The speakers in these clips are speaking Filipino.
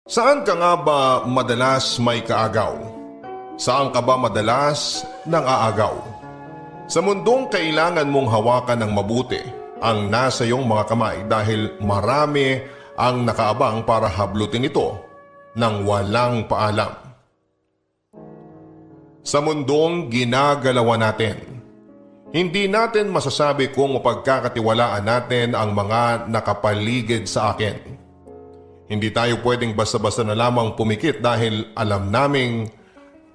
Saan ka nga ba madalas may kaagaw? Saan ka ba madalas nang aagaw? Sa mundong kailangan mong hawakan ng mabuti ang nasa iyong mga kamay dahil marami ang nakaabang para hablutin ito nang walang paalam. Sa mundong ginagalawan natin, hindi natin masasabi kung mapagkakatiwalaan natin ang mga nakapaligid sa akin. Hindi tayo pwedeng basta-basta na lamang pumikit dahil alam naming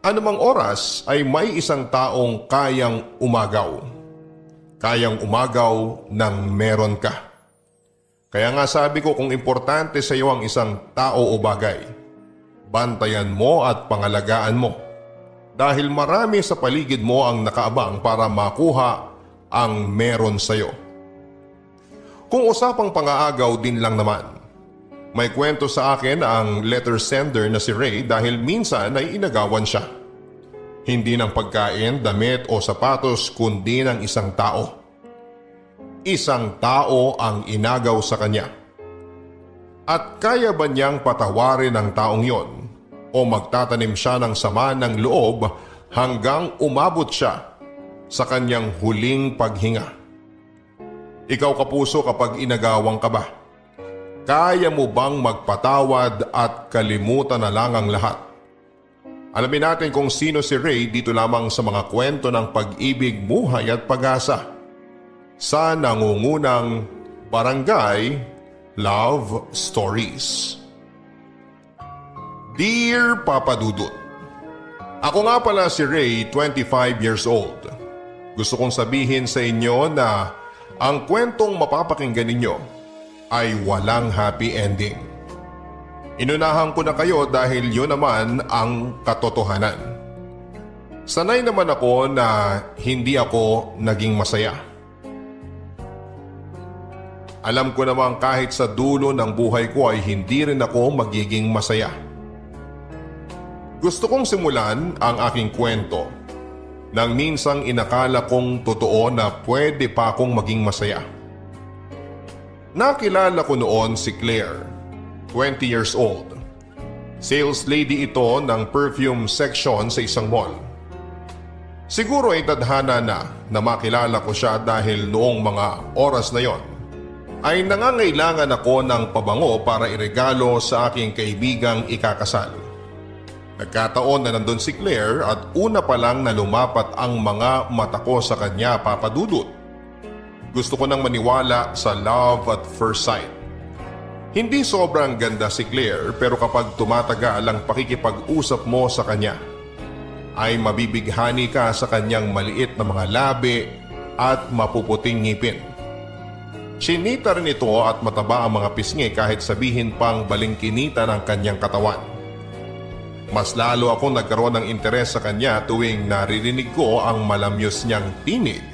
anumang oras ay may isang taong kayang umagaw. Kayang umagaw ng meron ka. Kaya nga sabi ko kung importante sa iyo ang isang tao o bagay, bantayan mo at pangalagaan mo. Dahil marami sa paligid mo ang nakaabang para makuha ang meron sa iyo. Kung usapang pangaagaw din lang naman, may kwento sa akin ang letter sender na si Ray dahil minsan ay inagawan siya. Hindi ng pagkain, damit o sapatos kundi ng isang tao. Isang tao ang inagaw sa kanya. At kaya ba niyang patawarin ang taong yon o magtatanim siya ng sama ng loob hanggang umabot siya sa kanyang huling paghinga? Ikaw kapuso, kapag inagawang ka ba? Kaya mo bang magpatawad at kalimutan na lang ang lahat? Alamin natin kung sino si Ray dito lamang sa mga kwento ng pag-ibig, buhay at pag-asa sa nangungunang Barangay Love Stories. Dear Papa Dudut, ako nga pala si Ray, 25 years old. Gusto kong sabihin sa inyo na ang kwentong mapapakinggan ninyo ay walang happy ending. Inunahan ko na kayo dahil yun naman ang katotohanan. Sanay naman ako na hindi ako naging masaya. Alam ko naman kahit sa dulo ng buhay ko ay hindi rin ako magiging masaya. Gusto kong simulan ang aking kwento nang minsang inakala kong totoo na pwede pa akong maging masaya. Nakilala ko noon si Claire, 20 years old. Sales lady ito ng perfume section sa isang mall. Siguro ay tadhana na makilala ko siya dahil noong mga oras na yon ay nangangailangan ako ng pabango para iregalo sa aking kaibigang ikakasal. Nagkataon na nandun si Claire at una pa lang na lumapat ang mga mata ko sa kanya, Papa Dudut. Gusto ko nang maniwala sa love at first sight. Hindi sobrang ganda si Claire pero kapag tumatagal ang pakikipag-usap mo sa kanya, ay mabibighani ka sa kanyang maliit na mga labi at mapuputing ngipin. Chinita rin ito at mataba ang mga pisngi kahit sabihin pang balingkinita ng kanyang katawan. Mas lalo akong nagkaroon ng interes sa kanya tuwing naririnig ko ang malamyos niyang tinig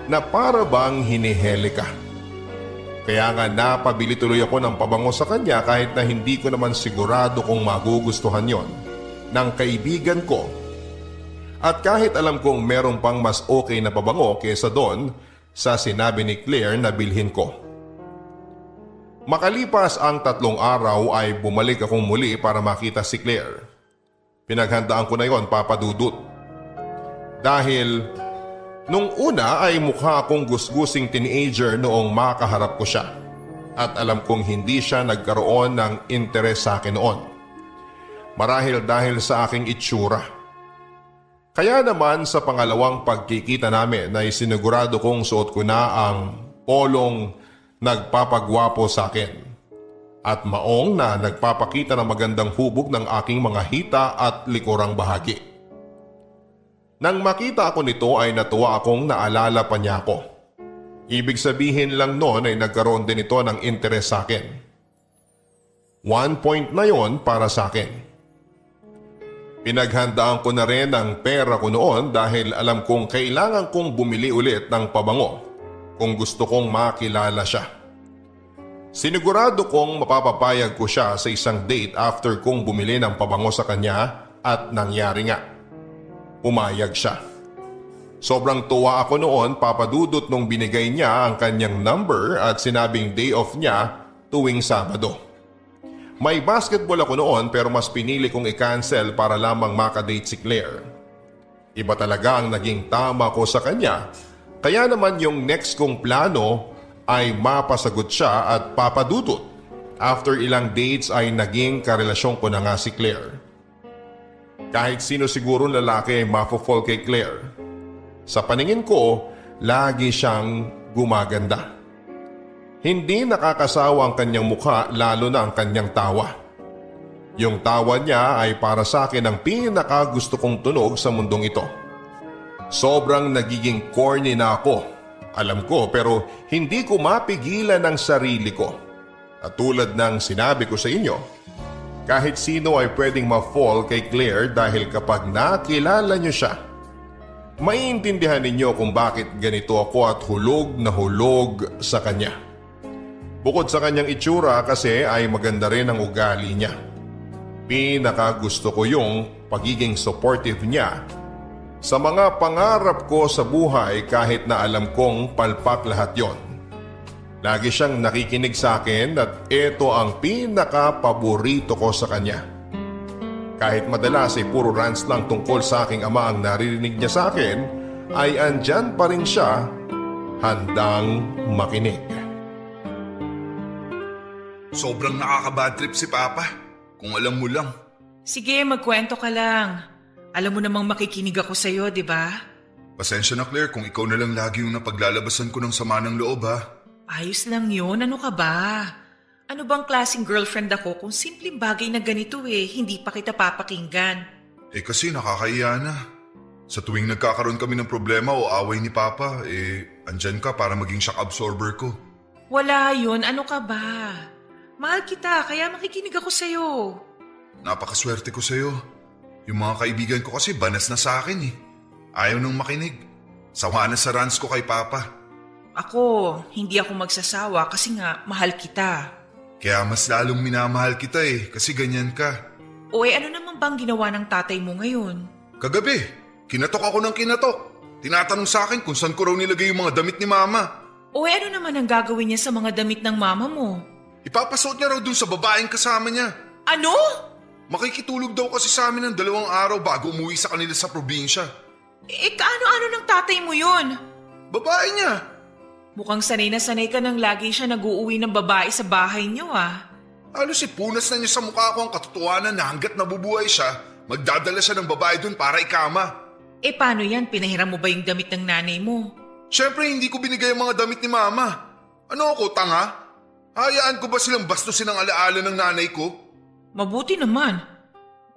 na para bang hinihele ka. Kaya nga napabili tuloy ako ng pabango sa kanya kahit na hindi ko naman sigurado kung magugustuhan yon ng kaibigan ko. At kahit alam kong meron pang mas okay na pabango kesa doon sa sinabi ni Claire na bilhin ko. Makalipas ang 3 araw ay bumalik akong muli para makita si Claire. Pinaghandaan ko na yon, Papa Dudut. Dahil nung una ay mukha akong gusgusing teenager noong makaharap ko siya. At alam kong hindi siya nagkaroon ng interes sa akin noon. Marahil dahil sa aking itsura. Kaya naman sa pangalawang pagkikita namin ay sinigurado kong suot ko na ang polong nagpapagwapo sa akin. At maong na nagpapakita ng magandang hubog ng aking mga hita at likurang bahagi. Nang makita ako nito ay natuwa akong naalala pa niya ako. Ibig sabihin lang noon ay nagkaroon din ito ng interes sa akin. 1 point na yon para sa akin. Pinaghandaan ko na rin ang pera ko noon dahil alam kong kailangan kong bumili ulit ng pabango kung gusto kong makilala siya. Sinigurado kong mapapapayag ko siya sa isang date after kong bumili ng pabango sa kanya at nangyari nga. Pumayag siya. Sobrang tuwa ako noon, Papa Dudut, nung binigay niya ang kanyang number at sinabing day off niya tuwing Sabado. May basketball ako noon pero mas pinili kong i-cancel para lamang makadate si Claire. Iba talaga ang naging tama ko sa kanya, kaya naman yung next kong plano ay mapasagot siya at papadudot. After ilang dates ay naging karelasyon ko na nga si Claire. Kahit sino siguro lalaki ay mafo-fall kay Claire. Sa paningin ko, lagi siyang gumaganda. Hindi nakakasawa ang kanyang mukha lalo na ang kanyang tawa. Yung tawa niya ay para sa akin ang pinakagusto kong tunog sa mundong ito. Sobrang nagiging corny na ako. Alam ko pero hindi ko mapigilan ang sarili ko. At tulad ng sinabi ko sa inyo, kahit sino ay pwedeng ma-fall kay Claire dahil kapag nakilala niyo siya, maiintindihan ninyo kung bakit ganito ako at hulog na hulog sa kanya. Bukod sa kanyang itsura kasi ay maganda rin ang ugali niya. Pinakagusto ko yung pagiging supportive niya sa mga pangarap ko sa buhay kahit na alam kong palpak lahat yon. Lagi siyang nakikinig sa akin at ito ang pinaka-paborito ko sa kanya. Kahit madalas ay puro rants lang tungkol sa aking ama ang naririnig niya sa akin, ay andyan pa rin siya, handang makinig. Sobrang nakaka-bad trip si Papa, kung alam mo lang. Sige, magkwento ka lang. Alam mo namang makikinig ako sa'yo, di ba? Pasensya na Claire kung ikaw na lang lagi yung napaglalabasan ko ng sama ng loob ha. Ayos lang yun, ano ka ba? Ano bang klaseng girlfriend ako kung simpleng bagay na ganito hindi pa kita papakinggan? Kasi nakakahiya na. Sa tuwing nagkakaroon kami ng problema o away ni Papa, andyan ka para maging shock absorber ko. Wala yun, ano ka ba? Mahal kita, kaya makikinig ako sa'yo. Napakaswerte ko sa'yo. Yung mga kaibigan ko kasi banas na sa akin Ayaw nang makinig. Sawa na sa rants ko kay Papa. Ako, hindi ako magsasawa kasi nga mahal kita. Kaya mas lalong minamahal kita kasi ganyan ka. Ano naman bang ginawa ng tatay mo ngayon? Kagabi, kinatok ako ng kinatok. Tinatanong sa akin kung saan ko raw nilagay yung mga damit ni Mama. Ano naman ang gagawin niya sa mga damit ng mama mo? Ipapasuot niya raw dun sa babaeng kasama niya. Ano? Makikitulog daw kasi sa amin ng 2 araw bago umuwi sa kanila sa probinsya. Kaano-ano ng tatay mo yun? Babae niya. Mukhang sanay na sanay ka nang lagi siya nag-uuwi ng babae sa bahay niyo Halos ipunas na niya sa mukha ko ang katotohanan na hanggat nabubuhay siya, magdadala siya ng babae dun para ikama. Paano yan? Pinahiram mo ba yung damit ng nanay mo? Siyempre hindi ko binigay ang mga damit ni Mama. Ano ako, tanga? Hayaan ko ba silang bastusin ang alaala ng nanay ko? Mabuti naman.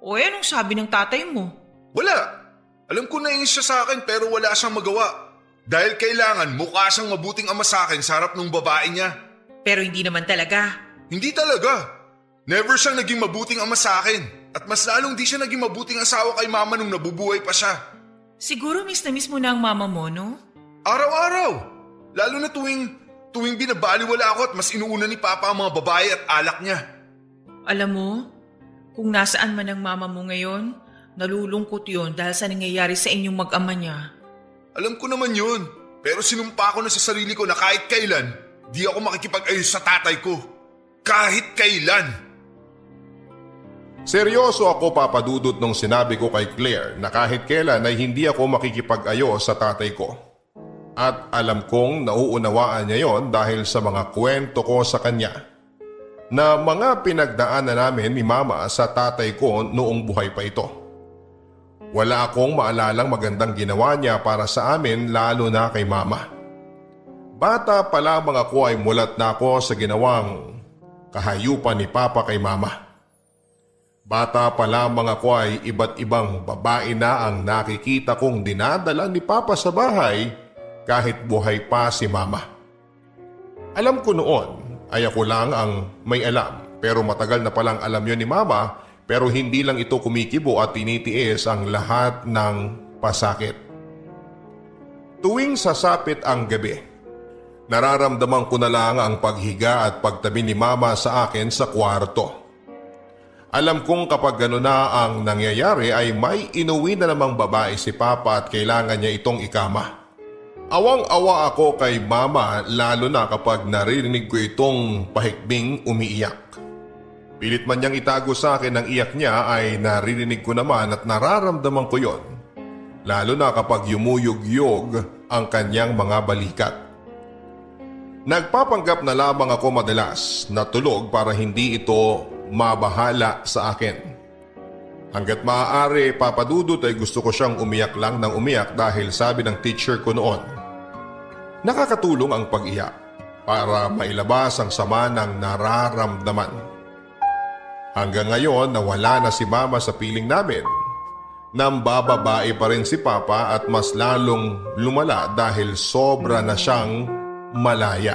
Anong sabi ng tatay mo? Wala. Alam ko nainis siya sa akin pero wala siyang magawa. Dahil kailangan mukha siyang mabuting ama sa akin sa harap ng babae niya. Pero hindi naman talaga. Hindi talaga. Never siyang naging mabuting ama sa akin. At mas lalong di siya naging mabuting asawa kay Mama nung nabubuhay pa siya. Siguro miss na miss mo na ang mama mo, no? Araw-araw. Lalo na tuwing binabaliwala ako at mas inuuna ni Papa ang mga babae at alak niya. Alam mo, kung nasaan man ang mama mo ngayon, nalulungkot yun dahil sa nangyayari sa inyong mag-ama niya. Alam ko naman yun, pero sinumpa ko na sa sarili ko na kahit kailan, di ako makikipag-ayos sa tatay ko. Kahit kailan. Seryoso ako papadudot nung sinabi ko kay Claire na kahit kailan ay hindi ako makikipag-ayos sa tatay ko. At alam kong nauunawaan niya yon dahil sa mga kwento ko sa kanya na mga pinagdaanan namin ni Mama sa tatay ko noong buhay pa ito. Wala akong maalalang magandang ginawa niya para sa amin lalo na kay Mama. Bata pa lamang ako ay mulat na ako sa ginawang kahayupan ni Papa kay Mama. Bata pa lamang ako ay iba't ibang babae na ang nakikita kong dinadala ni Papa sa bahay kahit buhay pa si Mama. Alam ko noon ay ako lang ang may alam pero matagal na palang alam yon ni Mama pero hindi lang ito kumikibo at tinitiis ang lahat ng pasakit. Tuwing sasapit ang gabi, nararamdaman ko na lang ang paghiga at pagtabi ni Mama sa akin sa kwarto. Alam kong kapag gano'n na ang nangyayari ay may inuwi na namang babae si Papa at kailangan niya itong ikama. Awang-awa ako kay Mama lalo na kapag naririnig ko itong pahikbing umiiyak. Pilit man niyang itago sa akin ang iyak niya ay naririnig ko naman at nararamdaman ko yon. Lalo na kapag yumuyog-yog ang kanyang mga balikat. Nagpapanggap na lamang ako madalas na tulog para hindi ito mabahala sa akin. Hanggat maaari, Papa Dudut, ay gusto ko siyang umiyak lang ng umiyak dahil sabi ng teacher ko noon, nakakatulong ang pag-iyak para mailabas ang sama ng nararamdaman. Hanggang ngayon nawala na si Mama sa piling namin. Nambababae pa rin si Papa at mas lalong lumala dahil sobra na siyang malaya.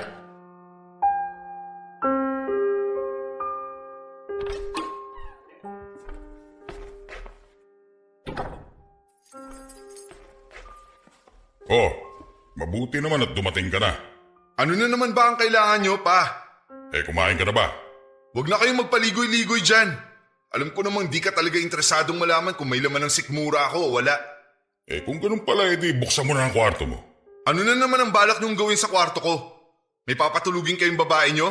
Oh, mabuti naman at dumating ka na. Ano na naman ba ang kailangan nyo, Pa? Kumain ka na ba? Huwag na kayong magpaligoy-ligoy dyan. Alam ko namang di ka talaga interesadong malaman kung may laman ng sikmura ako o wala. Kung ganun pala, edi buksan mo na ang kwarto mo. Ano na naman ang balak nyong gawin sa kwarto ko? May papatulugin kayong babae nyo?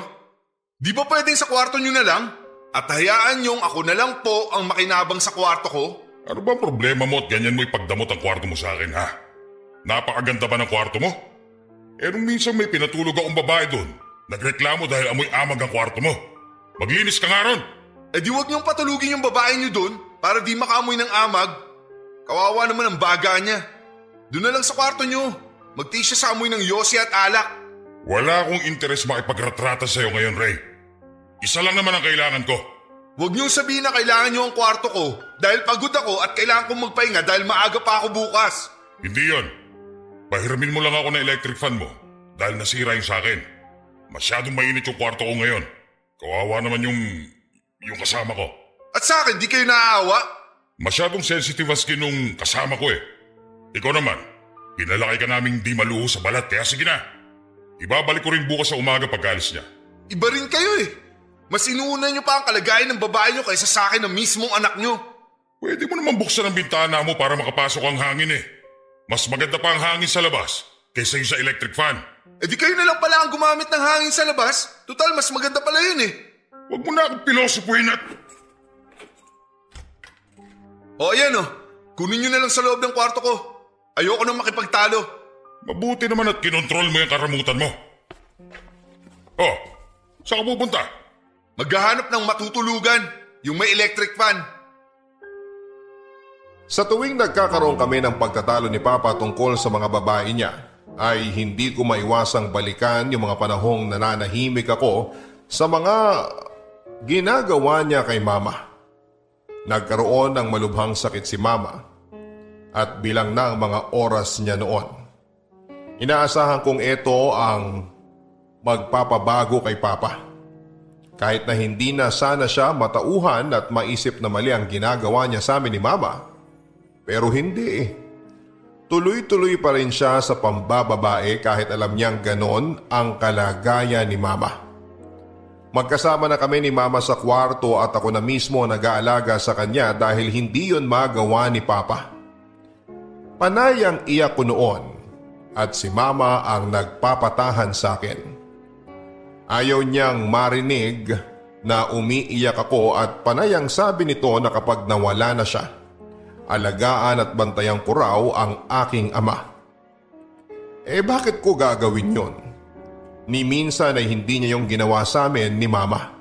Di ba pwedeng sa kwarto nyo na lang? At hayaan nyong ako na lang po ang makinabang sa kwarto ko? Ano ba ang problema mo at ganyan mo ipagdamot ang kwarto mo sa akin, ha? Napakaganda ba ng kwarto mo? Nung minsan may pinatulog akong babae doon, nagreklamo dahil amoy amag ang kwarto mo. Maglinis ka nga ron! Di wag niyong patulugin yung babae niyo doon para di makaamoy ng amag. Kawawa naman ang baga niya. Doon na lang sa kwarto niyo. Magtiis siya sa amoy ng yosi at alak. Wala akong interes makipagratrata sa'yo ngayon, Ray. Isa lang naman ang kailangan ko. Huwag niyong sabihin na kailangan niyo ang kwarto ko dahil pagod ako at kailangan kong magpahinga dahil maaga pa ako bukas. Hindi yon. Pahiramin mo lang ako ng electric fan mo dahil nasira yung sa akin. Masyadong mainit yung kwarto ko ngayon. Kawawa naman yung kasama ko. At sa akin, di kayo naaawa? Masyadong sensitive ang skin nung kasama ko eh. Ikaw naman, pinalaki ka naming di maluho sa balat kaya sige na. Ibabalik ko rin bukas sa umaga pag-alis niya. Iba rin kayo eh. Mas inuuna niyo pa ang kalagayan ng babae niyo kaysa sa akin ng mismong anak niyo. Pwede mo naman buksan ang bintana mo para makapasok ang hangin eh. Mas maganda pa ang hangin sa labas kaysa yung sa electric fan. Di kayo na lang pala ang gumamit ng hangin sa labas. Total, mas maganda pala yun eh. Huwag mo na akong pilosopuhin at... Ayan kunin nyo na lang sa loob ng kwarto ko. Ayoko nang makipagtalo. Mabuti naman at kinontrol mo yung karamutan mo. Saan ka pupunta? Maghahanap ng matutulugan, yung may electric fan. Sa tuwing nagkakaroon kami ng pagtatalo ni Papa tungkol sa mga babae niya, ay hindi ko maiwasang balikan yung mga panahong nananahimik ako sa mga ginagawa niya kay Mama. Nagkaroon ng malubhang sakit si Mama at bilang na ang mga oras niya noon. Inaasahan kong ito ang magpapabago kay Papa. Kahit na hindi na sana siya matauhan at maisip na mali ang ginagawa niya sa amin ni Mama. Pero hindi. Tuloy-tuloy pa rin siya sa pambababae kahit alam niyang ganon ang kalagayan ni Mama. Magkasama na kami ni Mama sa kwarto at ako na mismo nag-aalaga sa kanya dahil hindi yon magawa ni Papa. Panay ang iyak ko noon at si Mama ang nagpapatahan sa akin. Ayaw niyang marinig na umiiyak ako at panay ang sabi nito na kapag nawala na siya, alagaan at bantayan ko raw ang aking ama. Bakit ko gagawin yon? Ni minsan ay hindi niya yung ginawa sa amin ni Mama.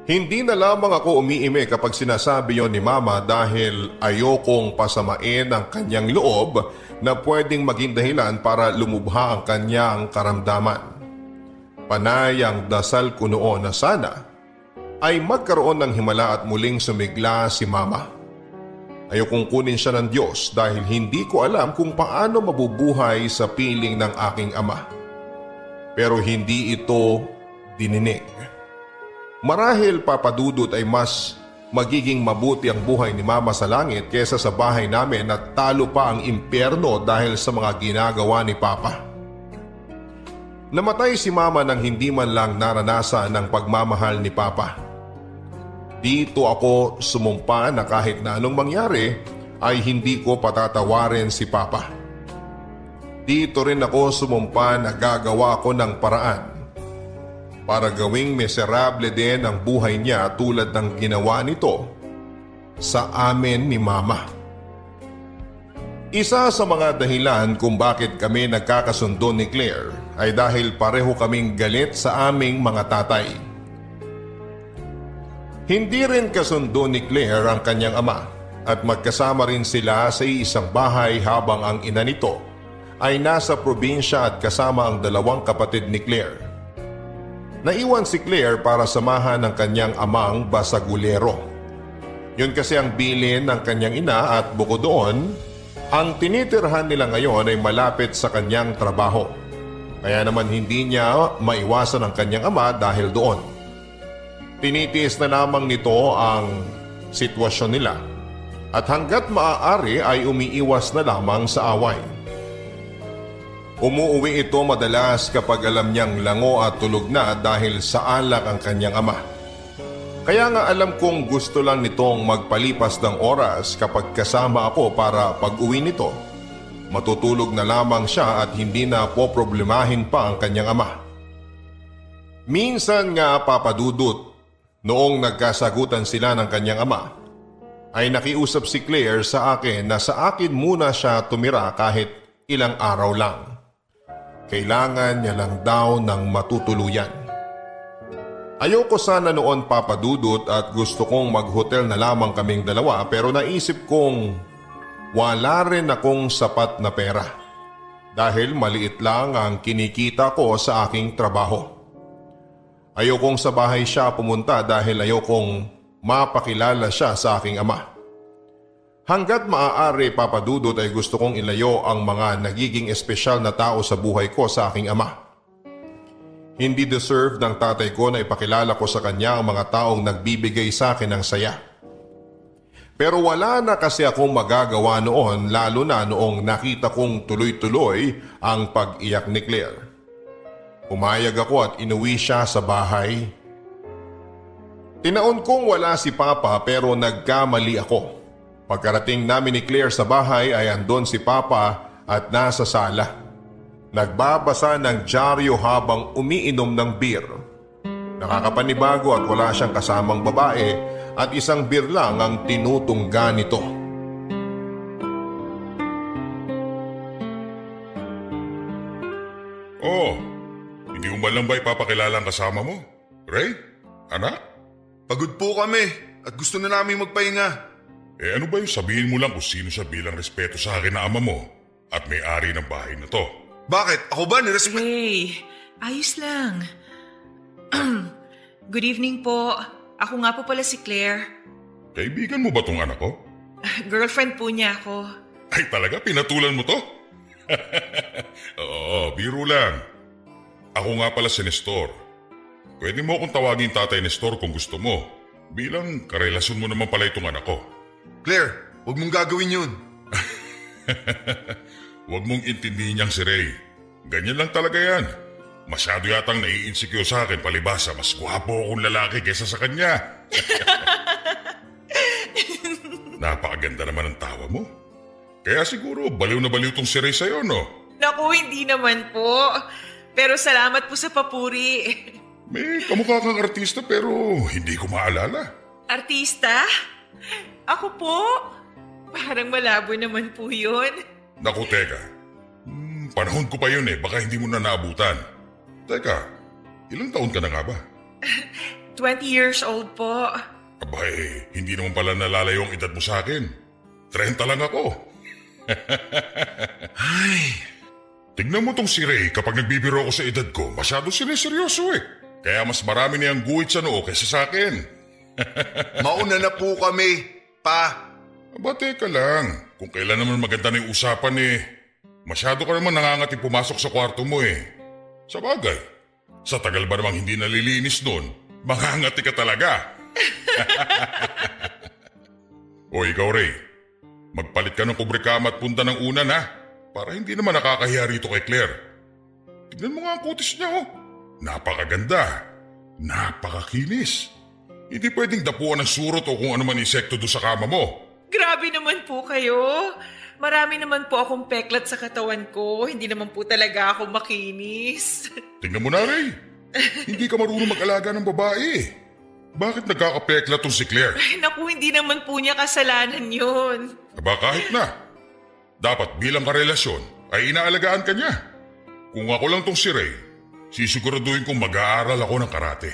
Hindi na lamang ako umiime kapag sinasabi yon ni Mama dahil ayokong pasamain ang kanyang loob na pwedeng maging dahilan para lumubha ang kanyang karamdaman. Panay ang dasal ko noon na sana ay magkaroon ng himala at muling sumigla si Mama. Ayokong kunin siya ng Diyos dahil hindi ko alam kung paano mabubuhay sa piling ng aking ama. Pero hindi ito dininig. Marahil Papa Dudut ay mas magiging mabuti ang buhay ni Mama sa langit kesa sa bahay namin at talo pa ang impyerno dahil sa mga ginagawa ni Papa. Namatay si Mama nang hindi man lang naranasan ng pagmamahal ni Papa. Dito ako sumumpa na kahit na anong mangyari ay hindi ko patatawarin si Papa. Dito rin ako sumumpa na gagawa ko ng paraan para gawing miserable din ang buhay niya tulad ng ginawa nito sa amin ni Mama. Isa sa mga dahilan kung bakit kami nagkakasundo ni Claire ay dahil pareho kaming galit sa aming mga tatay. Hindi rin kasundo ni Claire ang kanyang ama at magkasama rin sila sa isang bahay habang ang ina nito ay nasa probinsya at kasama ang dalawang kapatid ni Claire. Naiwan si Claire para samahan ng kanyang amang basagulero. Yun kasi ang bilin ng kanyang ina at bukod doon, ang tinitirhan nila ngayon ay malapit sa kanyang trabaho. Kaya naman hindi niya maiwasan ang kanyang ama dahil doon. Tinitiis na lamang nito ang sitwasyon nila at hanggat maaari ay umiiwas na lamang sa away. Umuuwi ito madalas kapag alam niyang lango at tulog na dahil sa alak ang kanyang ama. Kaya nga alam kong gusto lang nitong magpalipas ng oras kapag kasama ako para pag-uwi nito. Matutulog na lamang siya at hindi na poproblemahin pa ang kanyang ama. Minsan nga papadudot, noong nagkasagutan sila ng kanyang ama, ay nakiusap si Claire sa akin na sa akin muna siya tumira kahit ilang araw lang. Kailangan niya lang daw ng matutuluyan. Ayoko sana noon papadudot at gusto kong mag-hotel na lamang kaming dalawa pero naisip kong wala rin akong sapat na pera dahil maliit lang ang kinikita ko sa aking trabaho. Ayokong sa bahay siya pumunta dahil ayokong mapakilala siya sa aking ama. Hanggat maaari papadudot ay gusto kong ilayo ang mga nagiging espesyal na tao sa buhay ko sa aking ama. Hindi deserve ng tatay ko na ipakilala ko sa kanya ang mga taong nagbibigay sa akin ng saya. Pero wala na kasi akong magagawa noon lalo na noong nakita kong tuloy-tuloy ang pag-iyak ni Claire. Pumayag ako at inuwi siya sa bahay. Tinaon kong wala si Papa pero nagkamali ako. Pagkarating namin ni Claire sa bahay ay andon si Papa at nasa sala. Nagbabasa ng dyaryo habang umiinom ng beer. Nakakapanibago at wala siyang kasamang babae at isang beer lang ang tinutungga nito. Oh, hindi mo ba lang ba ipapakilala ang kasama mo? Ray? Anak? Pagod po kami at gusto na namin magpahinga. Ano ba yung sabihin mo lang kung sino siya bilang respeto sa akin na ama mo at may-ari ng bahay na to? Bakit? Ako ba nirespeto? Ray, ayos lang. Good evening po. Ako nga po pala si Claire. Kaibigan mo ba tong anak ko? Girlfriend po niya ako. Ay talaga, pinatulan mo to? Oo, biro lang. Ako nga pala si Nestor. Pwede mo akong tawagin Tatay Nestor kung gusto mo. Bilang karelasyon mo naman pala itong anak ko. Claire, huwag mong gagawin yun. Huwag mong intindihin niyang si Ray. Ganyan lang talaga yan. Masyado yatang nai-insecure sa akin palibasa. Mas gwapo akong lalaki kesa sa kanya. Napakaganda naman ang tawa mo. Kaya siguro baliw na baliw tong si Ray sa'yo, no? Naku, hindi naman po. Pero salamat po sa papuri. May kamukha kang artista pero hindi ko maalala. Artista? Ako po? Parang malabo naman po yun. Naku, teka. Panahon ko pa yun baka hindi mo na naabutan. Teka, ilang taon ka na nga ba? 20 years old po. Abay, hindi naman pala nalalayo ang edad mo sa akin. 30 lang ako. Ay, tignan mo tong si Ray kapag nagbibiro ako sa edad ko, masyado siniseryoso Kaya mas marami niyang guhit sa noo kaysa sa akin. mauna na po kami, pa. Aba, teka lang. Kung kailan naman maganda na yung usapan masyado ka naman nangangati pumasok sa kwarto mo Sa bagay, sa tagal ba namang hindi nalilinis nun, mangangati ka talaga. O ikaw, Ray, magpalit ka ng kubrikama at punta ng unan para hindi naman nakakahiya rito kay Claire. Tignan mo nga ang kutis niya Napakaganda. Napakakinis. Hindi pwedeng dapuan ng surot o kung ano man insekto doon sa kama mo. Grabe naman po kayo. Marami naman po akong peklat sa katawan ko. Hindi naman po talaga ako makinis. Tingnan mo na, Ray. Hindi ka marunong mag-alaga ng babae. Bakit nagkakapekla tong si Claire? Ay, naku, hindi naman po niya kasalanan yun. Aba kahit na. Dapat bilang karelasyon ay inaalagaan ka niya. Kung ako lang tong si Ray, sisiguraduhin kong mag-aaral ako ng karate.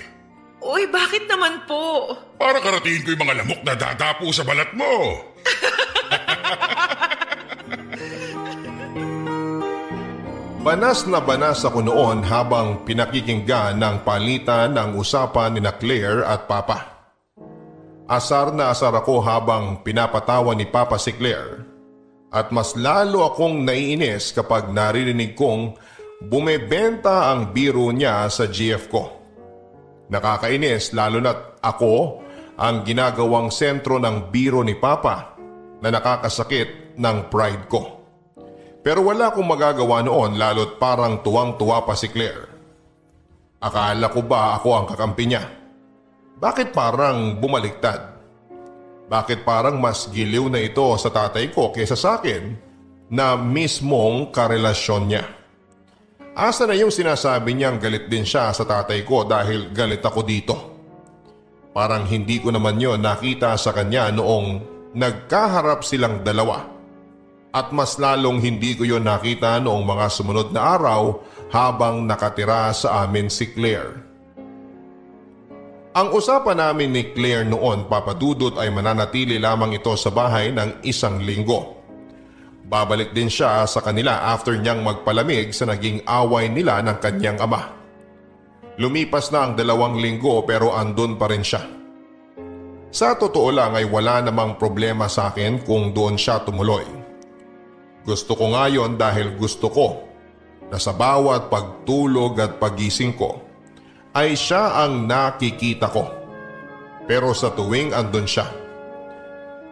Uy, bakit naman po? Para karatiin ko yung mga lamok na dadapo sa balat mo. Banas na banas ako noon habang pinakikinggan ng palitan ng usapan ni na Claire at Papa. Asar na asar ako habang pinapatawa ni Papa si Claire at mas lalo akong naiinis kapag naririnig kong bumebenta ang biro niya sa GF ko. Nakakainis lalo na't ako ang ginagawang sentro ng biro ni Papa na nakakasakit ng pride ko. Pero wala akong magagawa noon lalo't parang tuwang-tuwa pa si Claire. Akala ko ba ako ang kakampi niya? Bakit parang bumaliktad? Bakit parang mas giliw na ito sa tatay ko kaysa sa akin na mismong karelasyon niya? Asa na yung sinasabi niyang galit din siya sa tatay ko dahil galit ako dito? Parang hindi ko naman yon nakita sa kanya noong nagkaharap silang dalawa. At mas lalong hindi ko yon nakita noong mga sumunod na araw habang nakatira sa amin si Claire. Ang usapan namin ni Claire noon, Papa Dudut, ay mananatili lamang ito sa bahay ng 1 linggo. Babalik din siya sa kanila after niyang magpalamig sa naging away nila ng kanyang ama. Lumipas na ang 2 linggo pero andun pa rin siya. Sa totoo lang ay wala namang problema sa akin kung doon siya tumuloy. Gusto ko nga yon dahil gusto ko na sa bawat pagtulog at pagising ko ay siya ang nakikita ko. Pero sa tuwing andun siya,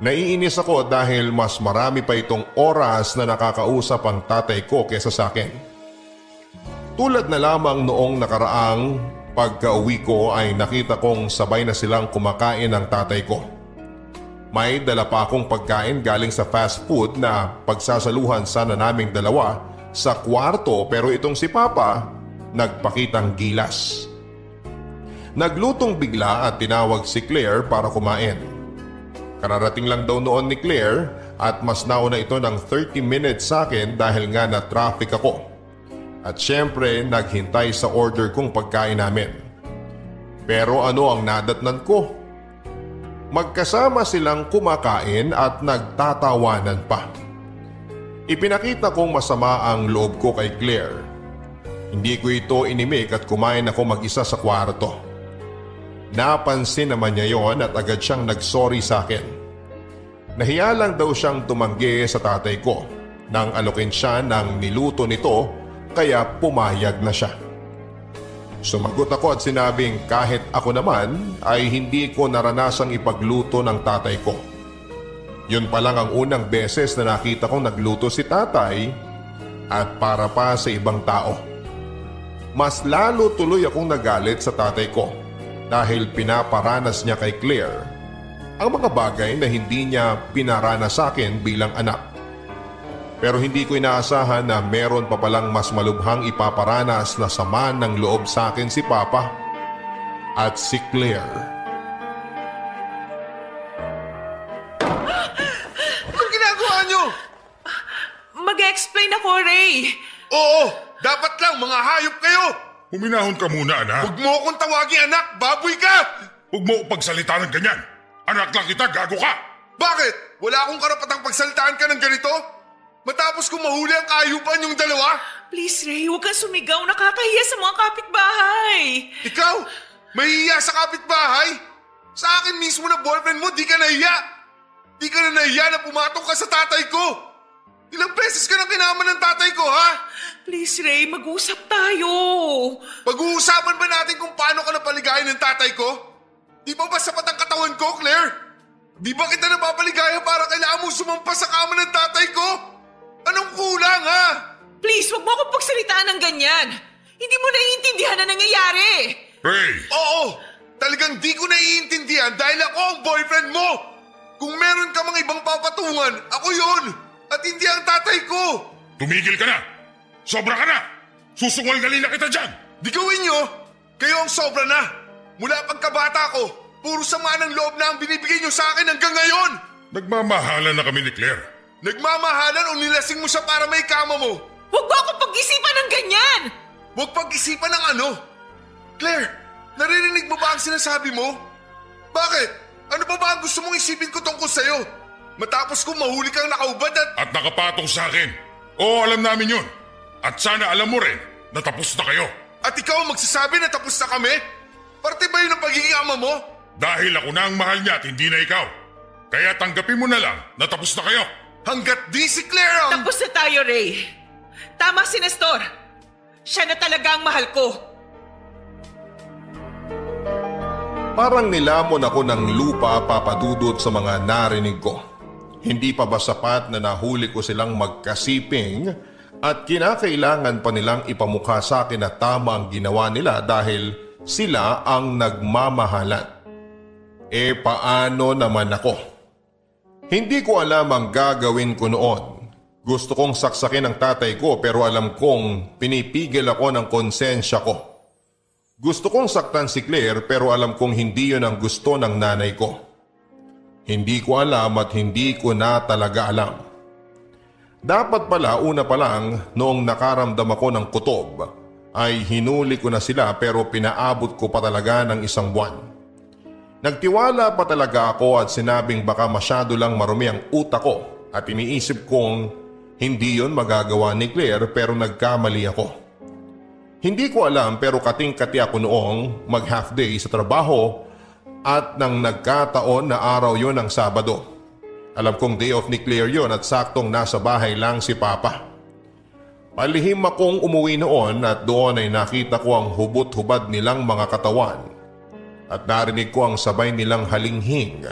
naiinis ako dahil mas marami pa itong oras na nakakausap ang tatay ko kesa sa akin. Tulad na lamang noong nakaraang pagka-uwi ko ay nakita kong sabay na silang kumakain ng tatay ko. May dala pa akong pagkain galing sa fast food na pagsasaluhan sana naming dalawa sa kwarto pero itong si Papa nagpakitang gilas. Naglutong bigla at tinawag si Claire para kumain. Kararating lang daw noon ni Claire at mas nauna ito ng 30 minutes sa akin dahil nga na traffic ako. At syempre naghintay sa order kong pagkain namin. Pero ano ang nadatnan ko? Magkasama silang kumakain at nagtatawanan pa. Ipinakita kong masama ang loob ko kay Claire. Hindi ko ito inimik at kumain ako mag-isa sa kwarto. Napansin naman niya yon at agad siyang nagsorry sa akin. Nahiya lang daw siyang tumanggi sa tatay ko nang alokin siya ng niluto nito kaya pumayag na siya. Sumagot ako at sinabing kahit ako naman ay hindi ko naranasang ipagluto ng tatay ko. Yun pa lang ang unang beses na nakita kong nagluto si tatay at para pa sa ibang tao. Mas lalo tuloy akong nagalit sa tatay ko dahil pinaparanas niya kay Claire ang mga bagay na hindi niya pinaranas sa akin bilang anak. Pero hindi ko inaasahan na meron pa palang mas malubhang ipaparanas na sama ng loob sa akin si Papa at si Claire. Anong ginagawa niyo? Mag-explain ako, Ray. Oo, dapat lang mga hayop kayo. Huminahon ka muna, anak. Huwag mo akong tawagin anak, baboy ka! Huwag mo pagsalita ng ganyan. Anak lang kita, gago ka. Bakit? Wala akong karapatang pagsalitaan ka ng ganito? Matapos kong mahuli ang kaayupan yung dalawa? Please, Ray, huwag kang sumigaw. Nakakahiya sa mga kapitbahay. Ikaw? Mahihiya sa kapitbahay? Sa akin mismo na boyfriend mo, di ka nahiya. Di ka na nahiya na pumatong ka sa tatay ko. Ilang beses ka nang kinaman ng tatay ko, ha? Please, Ray, mag-usap tayo. Pag-uusapan ba natin kung paano ka napaligayan ng tatay ko? Di ba sapat ang katawan ko, Claire? Di ba kita napapaligaya para kailangan mo sumampas sa kama ng tatay ko? Anong kulang, ha? Please, huwag mo akong pagsalitaan ng ganyan. Hindi mo naiintindihan na nangyayari. Ray! Oo, talagang di ko naiintindihan dahil ako ang boyfriend mo. Kung meron ka mga ibang papatungan, ako yun. At hindi ang tatay ko. Tumigil ka na! Sobra ka na! Susungal-gali na kita dyan! Di gawin nyo. Kayo ang sobra na! Mula pagkabata ko, puro sama ng loob na ang binibigay niyo sa akin hanggang ngayon! Nagmamahalan na kami ni Claire. Nagmamahalan o nilasing mo siya para may kama mo? Huwag mo akong pag-isipan ng ganyan! Huwag pag-isipan ng ano? Claire, naririnig mo ba ang sinasabi mo? Bakit? Ano ba ang gusto mong isipin ko tungkol sa'yo? Matapos kong mahuli kang nakaubad At nakapatong sa akin. Oo, alam namin yun. At sana alam mo rin na tapos na kayo. At ikaw ang magsasabi na tapos na kami? Parte ba yun ang pagiging ama mo? Dahil ako na ang mahal niya at hindi na ikaw. Kaya tanggapin mo na lang na tapos na kayo. Hanggat di si Claire ang... Tapos na tayo, Ray. Tama si Nestor. Siya na talaga ang mahal ko. Parang nilamon ako ng lupa, Papa Dudut, sa mga narinig ko. Hindi pa ba sapat na nahuli ko silang magkasiping at kinakailangan pa nilang ipamukha sa akin na tama ang ginawa nila dahil sila ang nagmamahalan? Paano naman ako? Hindi ko alam ang gagawin ko noon. Gusto kong saksakin ang tatay ko pero alam kong pinipigil ako ng konsensya ko. Gusto kong saktan si Claire pero alam kong hindi yun ang gusto ng nanay ko. Hindi ko alam at hindi ko na talaga alam. Dapat pala una pa lang noong nakaramdam ako ng kutob ay hinuli ko na sila pero pinaabot ko pa talaga ng 1 buwan. Nagtiwala pa talaga ako at sinabing baka masyado lang marumi ang utak ko at iniisip kong hindi yon magagawa ni Claire pero nagkamali ako. Hindi ko alam pero kating-kati ako noong mag-half day sa trabaho at nang nagkataon na araw yon ng Sabado. Alam kong day off ni Claire yon at saktong nasa bahay lang si Papa. Palihim akong umuwi noon at doon ay nakita ko ang hubot-hubad nilang mga katawan at narinig ko ang sabay nilang halinghing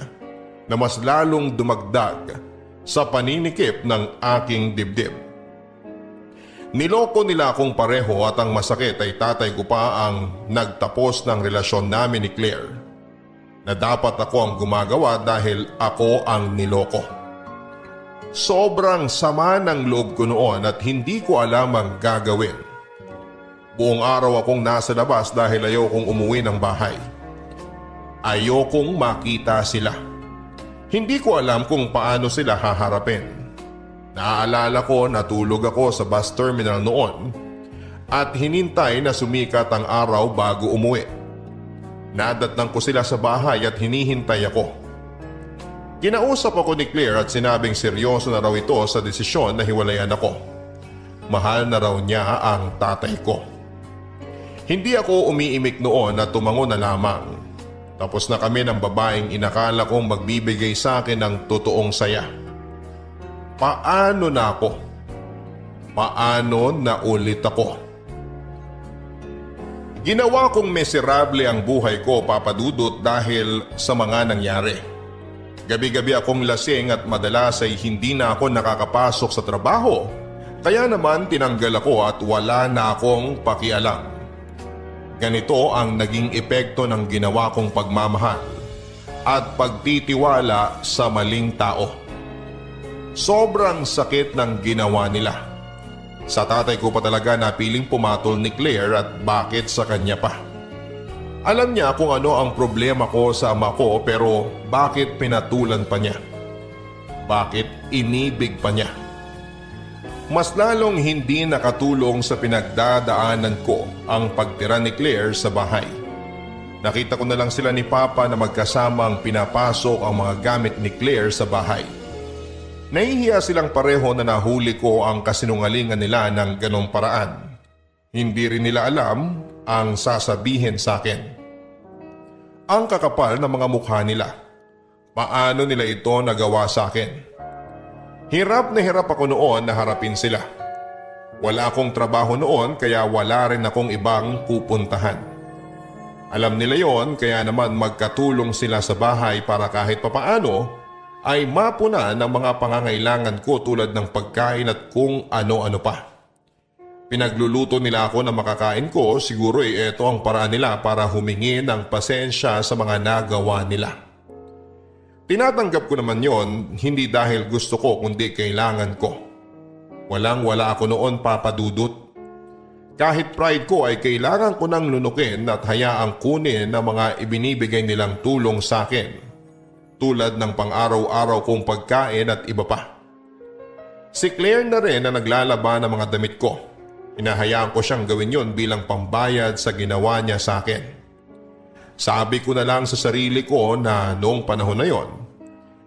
na mas lalong dumagdag sa paninikip ng aking dibdib. Niloko nila akong pareho at ang masakit ay tatay ko pa ang nagtapos ng relasyon namin ni Claire. Na dapat ako ang gumagawa dahil ako ang niloko. Sobrang sama ng loob ko noon at hindi ko alam ang gagawin. Buong araw akong nasa labas dahil ayokong umuwi ng bahay. Ayokong makita sila. Hindi ko alam kung paano sila haharapin. Naaalala ko natulog ako sa bus terminal noon at hinintay na sumikat ang araw bago umuwi. Nadatnang ko sila sa bahay at hinihintay ako. Kinausap ako ni Claire at sinabing seryoso na raw ito sa desisyon na hiwalayan ako. Mahal na raw niya ang tatay ko. Hindi ako umiimik noon at tumango na lamang. Tapos na kami ng babaeng inakala kong magbibigay sa akin ng totoong saya. Paano na ako? Paano na ulit ako? Ginawa kong miserable ang buhay ko, Papa Dudut, dahil sa mga nangyari. Gabi-gabi akong lasing at madalas ay hindi na ako nakakapasok sa trabaho. Kaya naman tinanggal ako at wala na akong pakialam. Ganito ang naging epekto ng ginawa kong pagmamahal at pagtitiwala sa maling tao. Sobrang sakit ng ginawa nila. Sa tatay ko pa talaga napiling pumatol ni Claire at bakit sa kanya pa. Alam niya kung ano ang problema ko sa ama ko pero bakit pinatulan pa niya? Bakit inibig pa niya? Mas lalong hindi nakatulong sa pinagdadaanan ko ang pagtira ni Claire sa bahay. Nakita ko na lang sila ni Papa na magkasamang pinapasok ang mga gamit ni Claire sa bahay. Nahihiya silang pareho na nahuli ko ang kasinungalingan nila ng ganong paraan. Hindi rin nila alam ang sasabihin sa akin. Ang kakapal ng mga mukha nila. Paano nila ito nagawa sa akin? Hirap na hirap ako noon na harapin sila. Wala akong trabaho noon kaya wala rin akong ibang pupuntahan. Alam nila yon kaya naman magkatulong sila sa bahay para kahit papaano ay mapuna ng mga pangangailangan ko tulad ng pagkain at kung ano-ano pa. Pinagluluto nila ako na makakain ko, siguro ito ang paraan nila para humingi ng pasensya sa mga nagawa nila. Tinatanggap ko naman yon, hindi dahil gusto ko kundi kailangan ko. Walang-wala ako noon, Papa Dudut. Kahit pride ko ay kailangan ko nang lunukin at hayaang kunin ng mga ibinibigay nilang tulong sa akin, tulad ng pang-araw-araw kong pagkain at iba pa. Si Claire na rin na naglalaba ng mga damit ko. Hinahayaan ko siyang gawin yon bilang pambayad sa ginawa niya sa akin. Sabi ko na lang sa sarili ko na noong panahon na yon,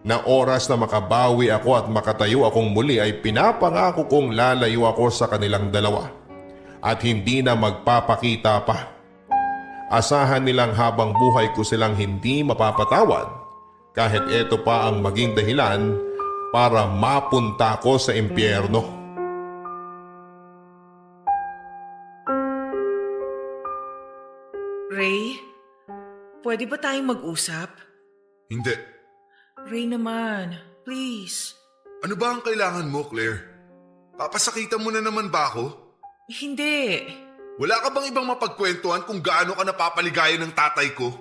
na oras na makabawi ako at makatayo akong muli ay pinapangako kong lalayo ako sa kanilang dalawa at hindi na magpapakita pa. Asahan nilang habang buhay ko silang hindi mapapatawad kahit ito pa ang maging dahilan para mapunta ko sa impyerno. Ray, pwede ba tayong mag-usap? Hindi. Ray naman, please. Ano ba ang kailangan mo, Claire? Papasakitan mo na naman ba ako? Hindi. Wala ka bang ibang mapagkwentuhan kung gaano ka napapaligaya ng tatay ko?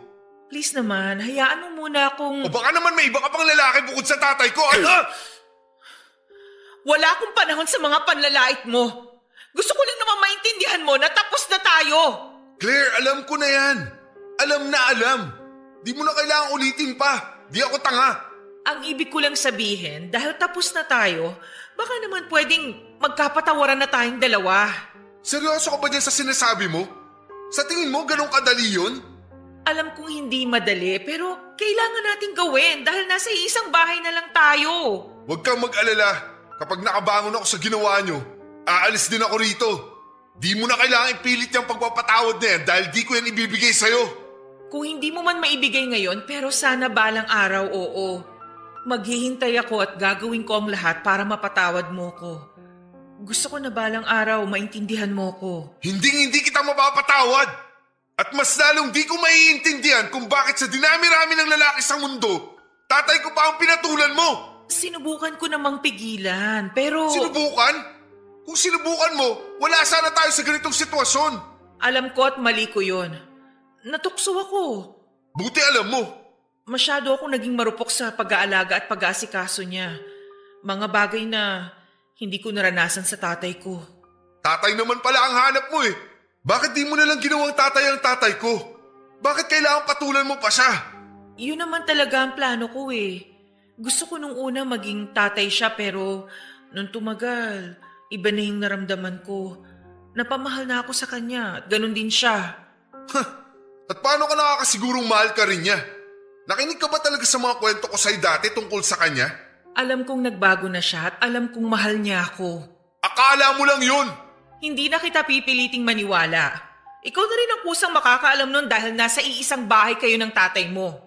Please naman, hayaan mo muna akong... O baka naman may iba ka pang lalaki bukod sa tatay ko. Wala akong panahon sa mga panlalait mo. Gusto ko lang naman maintindihan mo na tapos na tayo. Claire, alam ko na yan. Alam na alam. Di mo na kailangang ulitin pa. Di ako tanga. Ang ibig ko lang sabihin, dahil tapos na tayo, baka naman pwedeng magkapatawaran na tayong dalawa. Seryoso ka ba dyan sa sinasabi mo? Sa tingin mo, ganun kadali yun? Alam kong hindi madali, pero kailangan nating gawin dahil nasa isang bahay na lang tayo. Huwag kang mag-alala. Kapag nakabangon ako sa ginawa nyo, aalis din ako rito. Di mo na kailangan ipilit yung pagpapatawad na yan dahil di ko yan ibibigay sa'yo. Kung hindi mo man maibigay ngayon, pero sana balang araw, oo. Maghihintay ako at gagawin ko ang lahat para mapatawad mo ko. Gusto ko na balang araw maintindihan mo ko. Hindi kita mapapatawad. At mas lalong di ko maiintindihan kung bakit sa dinami-rami ng lalaki sa mundo, tatay ko pa ang pinatulan mo. Sinubukan ko namang pigilan, pero... Sinubukan? Kung sinubukan mo, wala sana tayo sa ganitong sitwasyon. Alam ko at mali ko yun. Natukso ako. Buti alam mo. Masyado akong naging marupok sa pag-aalaga at pag-aasikaso niya. Mga bagay na hindi ko naranasan sa tatay ko. Tatay naman pala ang hanap mo eh. Bakit di mo nalang ginawang tatay ang tatay ko? Bakit kailangan patulan mo pa siya? Yun naman talaga ang plano ko eh. Gusto ko nung una maging tatay siya pero nung tumagal, iba na yung naramdaman ko. Napamahal na ako sa kanya at ganun din siya. At paano ka nakakasigurong mahal ka rin niya? Nakinig ka ba talaga sa mga kwento ko sa'yo dati tungkol sa kanya? Alam kong nagbago na siya at alam kong mahal niya ako. Akala mo lang yun! Hindi na kita pipiliting maniwala. Ikaw na rin ang kusang makakaalam nun dahil nasa iisang bahay kayo ng tatay mo.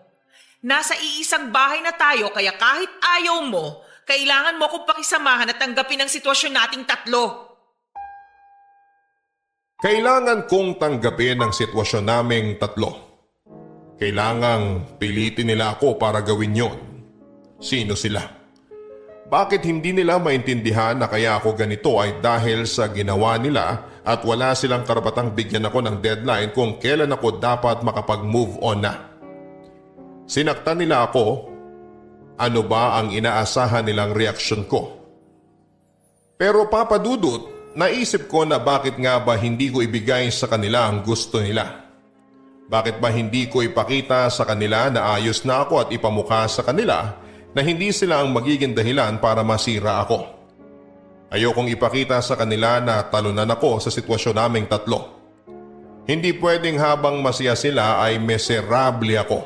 Nasa iisang bahay na tayo kaya kahit ayaw mo, kailangan mo akong pakisamahan at tanggapin ang sitwasyon nating tatlo. Kailangan kong tanggapin ang sitwasyon naming tatlo. Kailangang pilitin nila ako para gawin yon. Sino sila? Bakit hindi nila maintindihan na kaya ako ganito ay dahil sa ginawa nila at wala silang karapatang bigyan ako ng deadline kung kailan ako dapat makapag-move on na? Sinaktan nila ako. Ano ba ang inaasahan nilang reaksyon ko? Pero Papa Dudut, naisip ko na bakit nga ba hindi ko ibigay sa kanila ang gusto nila? Bakit ba hindi ko ipakita sa kanila na ayos na ako at ipamukha sa kanila na hindi sila ang magiging dahilan para masira ako? Ayokong ipakita sa kanila na talunan ako sa sitwasyon naming tatlo. Hindi pwedeng habang masaya sila ay miserable ako.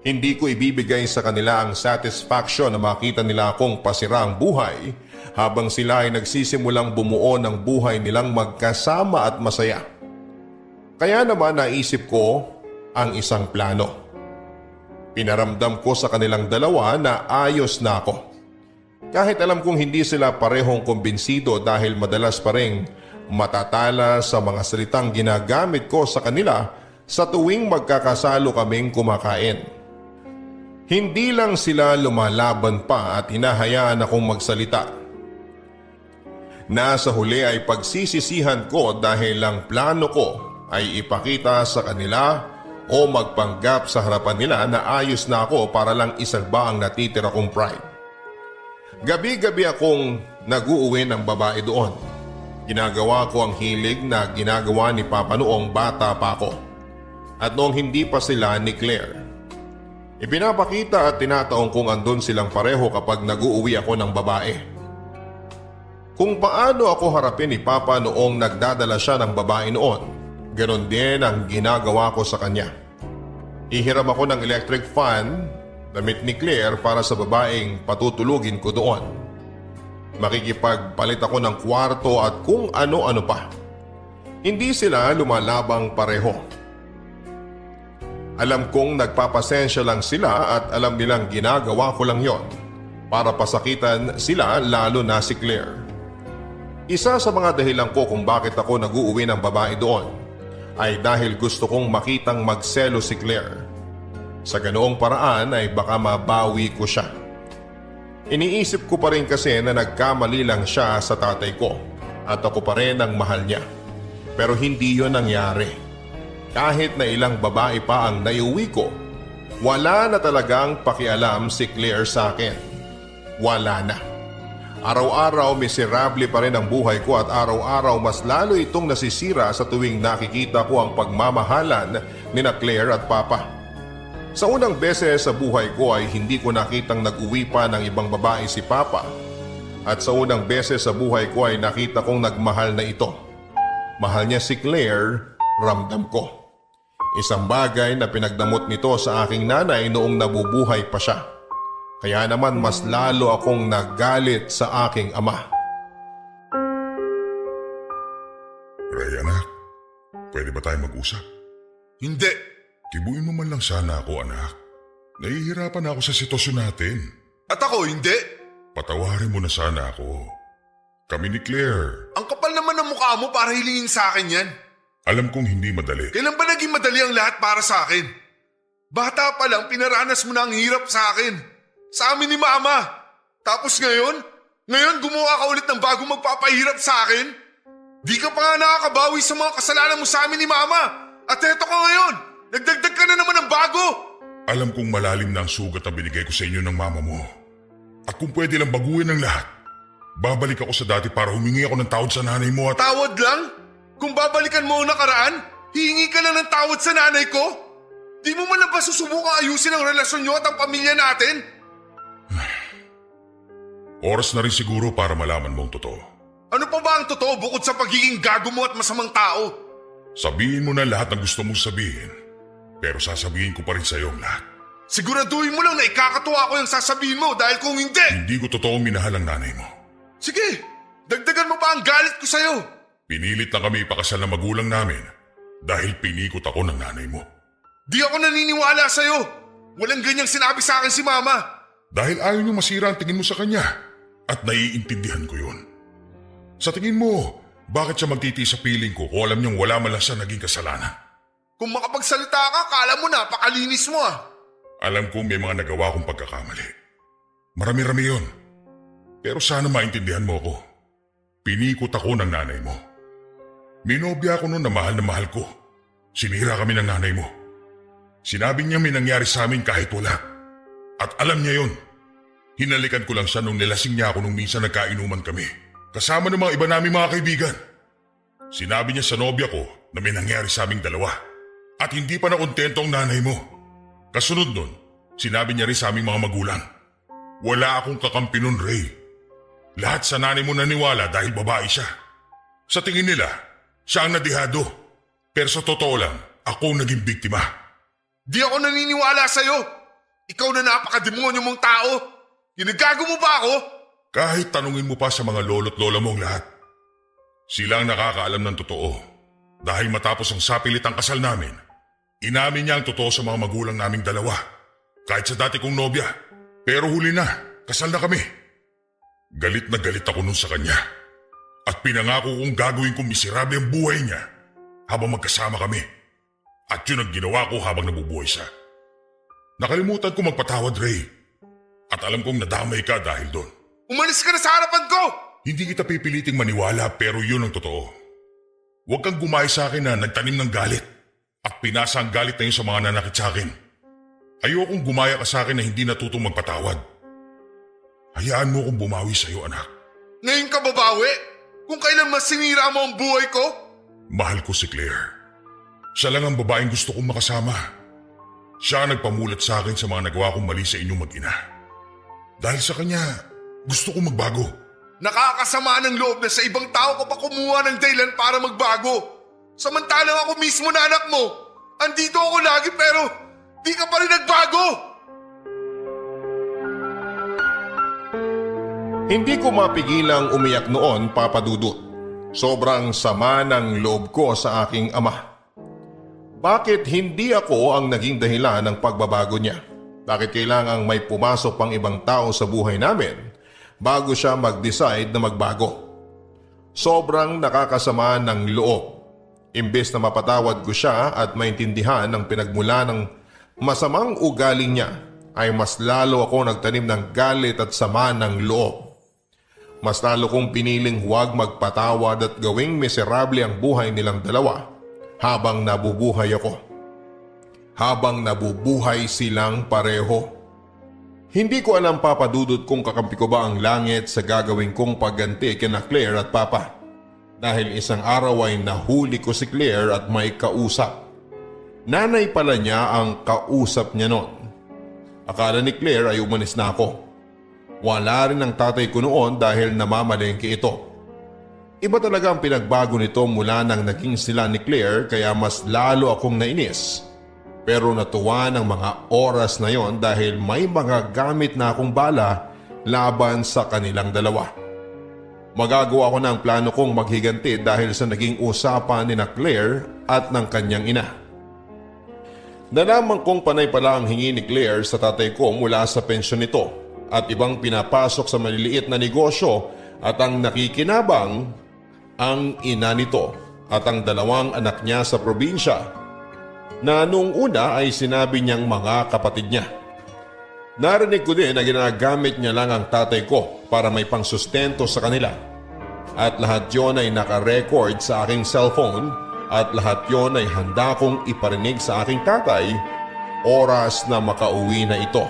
Hindi ko ibibigay sa kanila ang satisfaction na makita nila akong pasira ang buhay habang sila ay nagsisimulang bumuo ng buhay nilang magkasama at masaya. Kaya naman naisip ko ang isang plano. Pinaramdam ko sa kanilang dalawa na ayos na ako. Kahit alam kong hindi sila parehong kumbinsido dahil madalas pa rin matatala sa mga salitang ginagamit ko sa kanila sa tuwing magkakasalo kaming kumakain. Hindi lang sila lumalaban pa at hinahayaan akong magsalita. Nasa huli ay pagsisisihan ko dahil ang plano ko ay ipakita sa kanila o magpanggap sa harapan nila na ayos na ako para lang isalba ang natitira kong pride. Gabi-gabi akong nag-uuwi ng babae doon. Ginagawa ko ang hilig na ginagawa ni Papa noong bata pa ako at noong hindi pa sila ni Claire. Ipinapakita at tinataong kung andun silang pareho kapag nag-uuwi ako ng babae. Kung paano ako harapin ni Papa noong nagdadala siya ng babae noon, ganon din ang ginagawa ko sa kanya. Ihiram ako ng electric fan, damit ni Claire para sa babaeng patutulugin ko doon. Makikipagpalit ako ng kwarto at kung ano-ano pa. Hindi sila lumalabang pareho. Alam kong nagpapasensya lang sila at alam nilang ginagawa ko lang yon para pasakitan sila, lalo na si Claire. Isa sa mga dahilan ko kung bakit ako nag-uuwi ng babae doon ay dahil gusto kong makitang magselo si Claire. Sa ganoong paraan ay baka mabawi ko siya. Iniisip ko pa rin kasi na nagkamali lang siya sa tatay ko at ako pa rin ang mahal niya. Pero hindi yon nangyari. Kahit na ilang babae pa ang naiuwi ko, wala na talagang pakialam si Claire sa akin. Wala na. Araw-araw miserable pa rin ang buhay ko at araw-araw mas lalo itong nasisira sa tuwing nakikita ko ang pagmamahalan ni na Claire at Papa. Sa unang beses sa buhay ko ay hindi ko nakitang nag-uwi pa ng ibang babae si Papa. At sa unang beses sa buhay ko ay nakita kong nagmahal na ito. Mahal niya si Claire, ramdam ko. Isang bagay na pinagdamot nito sa aking nanay noong nabubuhay pa siya. Kaya naman mas lalo akong nagalit sa aking ama. Ray, anak, pwede ba tayo mag-usap? Hindi. Kibuin mo man lang sana ako, anak. Nahihirapan ako sa sitwasyon natin. At ako hindi. Patawarin mo na sana ako. Kami ni Claire. Ang kapal naman ng mukha mo para hilingin sa akin yan. Alam kong hindi madali. Kailan ba naging madali ang lahat para sa akin? Bata pa lang pinaranas mo na ang hirap sa akin. Sa amin ni Mama. Tapos ngayon gumawa ka ulit ng bago magpapahirap sa akin? Di ka pa nga nakakabawi sa mga kasalanan mo sa amin ni Mama. At eto ka ngayon, nagdagdag ka na naman ng bago. Alam kong malalim na ang sugat na binigay ko sa inyo ng mama mo. At kung pwede lang baguhin ang lahat, babalik ako sa dati para humingi ako ng tawad sa nanay mo at... Tawad lang? Kung babalikan mo ang nakaraan, hihingi ka lang ng tawad sa nanay ko? Di mo man lang ba susubukang ayusin ang relasyon niyo at ang pamilya natin? Oras na rin siguro para malaman mo ang totoo. Ano pa ba ang totoo bukod sa pagiging gago mo at masamang tao? Sabihin mo na lahat ng gusto mong sabihin, pero sasabihin ko pa rin sa iyo ang lahat. Siguraduhin mo lang na ikakatuwa ko yung sasabihin mo dahil kung hindi... Hindi ko totoong minahal ang nanay mo. Sige, dagdagan mo pa ang galit ko sa'yo. Pinilit na kami ipakasal ng magulang namin dahil pinikot ako ng nanay mo. Di ako naniniwala sa'yo. Walang ganyang sinabi sa akin si Mama. Dahil ayaw niyo masira ang tingin mo sa kanya at naiintindihan ko yun. Sa tingin mo, bakit siya magtitiis sa piling ko kung alam niyang wala man lang siya naging kasalanan? Kung makapagsalita ka, kala mo napakalinis mo ah. Alam kong may mga nagawa kong pagkakamali. Marami-rami yun. Pero sana maintindihan mo ako. Pinikot ako ng nanay mo. Minobya ako noon na mahal ko. Sinira kami ng nanay mo. Sinabi niya may nangyari sa amin kahit wala. At alam niya yun. Hinalikan ko lang siya nung nilasing niya ako nung minsan nagkainuman kami. Kasama ng mga iba naming mga kaibigan. Sinabi niya sa nobya ko na may nangyari sa aming dalawa. At hindi pa nakontento ang nanay mo. Kasunod nun, sinabi niya rin sa aming mga magulang. Wala akong kakampi nun, Ray. Lahat sa nanay mo naniwala dahil babae siya. Sa tingin nila, siya ang nadihado. Pero sa totoo lang, ako naging biktima. Di ako naniniwala sa'yo. Ikaw na napakademonyo mong tao. Ginagago mo ba ako? Kahit tanungin mo pa sa mga lolo't lola mong lahat. Sila ang nakakaalam ng totoo. Dahil matapos ang sapilitang kasal namin, inamin niya ang totoo sa mga magulang naming dalawa. Kahit sa dati kong nobya. Pero huli na, kasal na kami. Galit na galit ako nun sa kanya. At pinangako kong gagawin kong miserable ang buhay niya habang magkasama kami. At yun ang ginawa ko habang nabubuhay siya. Nakalimutan ko magpatawad, Ray. At alam kong nadamay ka dahil doon. Umalis ka na sa harapan ko! Hindi kita pipiliting maniwala pero yun ang totoo. Huwag kang gumaya sa akin na nagtanim ng galit at pinasa ang galit na yun sa mga nanakit sa akin. Ayokong gumaya ka sa akin na hindi natutong magpatawad. Hayaan mo kong bumawi sa iyo, anak. Ngayon ka babawi? Kung kailan mas sinira mo ang buhay ko? Mahal ko si Claire. Siya lang ang babaeng gusto kong makasama. Siya ang nagpamulat sa akin sa mga nagawa kong mali sa inyong mag-ina. Dahil sa kanya, gusto kong magbago. Nakakasama ng loob na sa ibang tao ka pa kumuha ng dahilan para magbago. Samantalang ako mismo na anak mo. Andito ako lagi pero di ka pa rin nagbago. Hindi ko mapigilang umiyak noon, Papa Dudut. Sobrang sama ng loob ko sa aking ama. Bakit hindi ako ang naging dahilan ng pagbabago niya? Bakit kailangang may pumasok pang ibang tao sa buhay namin bago siya mag-decide na magbago? Sobrang nakakasama ng loob. Imbes na mapatawad ko siya at maintindihan ang pinagmula ng masamang ugali niya, ay mas lalo ako nagtanim ng galit at sama ng loob. Mas lalo kong piniling huwag magpatawad at gawing miserable ang buhay nilang dalawa habang nabubuhay ako. Habang nabubuhay silang pareho. Hindi ko alam, Papa Dudut, kung kakampi ko ba ang langit sa gagawin kong pagganti kina Claire at Papa. Dahil isang araw ay nahuli ko si Claire at may kausap. Nanay pala niya ang kausap niya noon. Akala ni Claire ay umalis na ako. Wala rin ang tatay ko noon dahil namamalengke ito. Iba talaga ang pinagbago nito mula nang naging sila ni Claire, kaya mas lalo akong nainis. Pero natuwa ng mga oras na yon dahil may mga gamit na akong bala laban sa kanilang dalawa. Magagawa ko na ang plano kong maghiganti dahil sa naging usapan ni na Claire at ng kanyang ina. Nalaman kong panay pala ang hingi ni Claire sa tatay ko mula sa pensyon nito at ibang pinapasok sa maliliit na negosyo, at ang nakikinabang ang ina nito at ang dalawang anak niya sa probinsya na noong una ay sinabi niyang mga kapatid niya. Narinig ko din na ginagamit niya lang ang tatay ko para may pangsustento sa kanila. At lahat yon ay nakarecord sa aking cellphone at lahat yon ay handa kong iparinig sa aking tatay oras na makauwi na ito.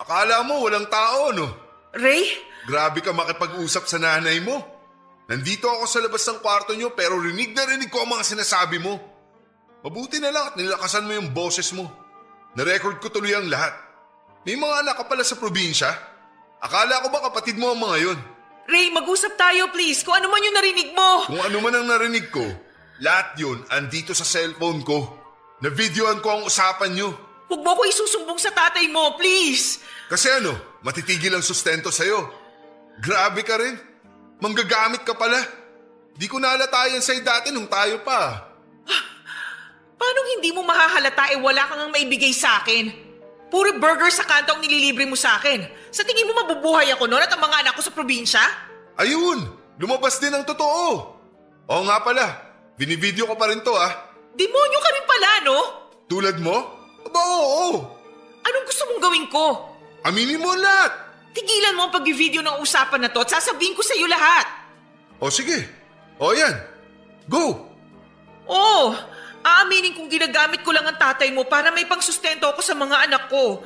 Akala mo walang tao, no? Ray? Grabe ka makipag-usap sa nanay mo. Nandito ako sa labas ng kwarto niyo pero rinig na rinig ko ang mga sinasabi mo. Mabuti na lang at nilakasan mo yung boses mo. Na-record ko tuloy ang lahat. May mga anak ka pala sa probinsya? Akala ko ba kapatid mo ang mga yun? Ray, mag-usap tayo please. Kung ano man yung narinig mo. Kung ano man ang narinig ko, lahat yun andito sa cellphone ko. Na-videoan ko ang usapan niyo. Huwag mo ko isusumbong sa tatay mo, please. Kasi ano, matitigil ang sustento sa'yo. Grabe ka rin. Manggagamit ka pala. Di ko naalata yan sa'yo dati nung tayo pa. Paano hindi mo mahahalata wala kang ang maibigay sa akin? Puro burger sa kanto ang nililibre mo sa akin. Sa tingin mo mabubuhay ako noon at ang mga anak ko sa probinsya? Ayun, lumabas din ang totoo. Oo nga pala, binivideo ko pa rin to Demonyo ka rin pala, no? Tulad mo? Aba oo. Anong gusto mong gawin ko? Aminin mo lahat. Tigilan mo ang pag-video ng usapan na to at sasabihin ko sa iyo lahat. O sige, o yan, go. Oo, aaminin kong ginagamit ko lang ang tatay mo para may pangsustento ako sa mga anak ko.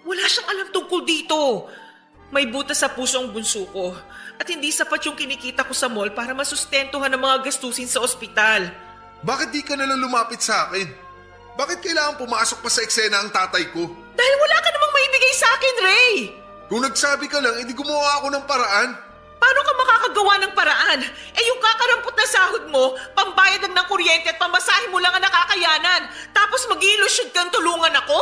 Wala siyang alam tungkol dito. May butas sa puso ang bunso ko at hindi sapat yung kinikita ko sa mall para masustentuhan ang mga gastusin sa ospital. Bakit di ka nalang lumapit sa akin? Bakit kailangan pumasok pa sa eksena ang tatay ko? Dahil wala ka namang maibigay sa akin, Ray. Kung nagsabi ka lang, edi gumawa ako ng paraan. Paano ka makakagawa ng paraan? Yung kakarampot na sahod mo, pambayad lang ng kuryente at pamasahe mo lang ang nakakayanan. Tapos mag-iilusyon kang tulungan ako?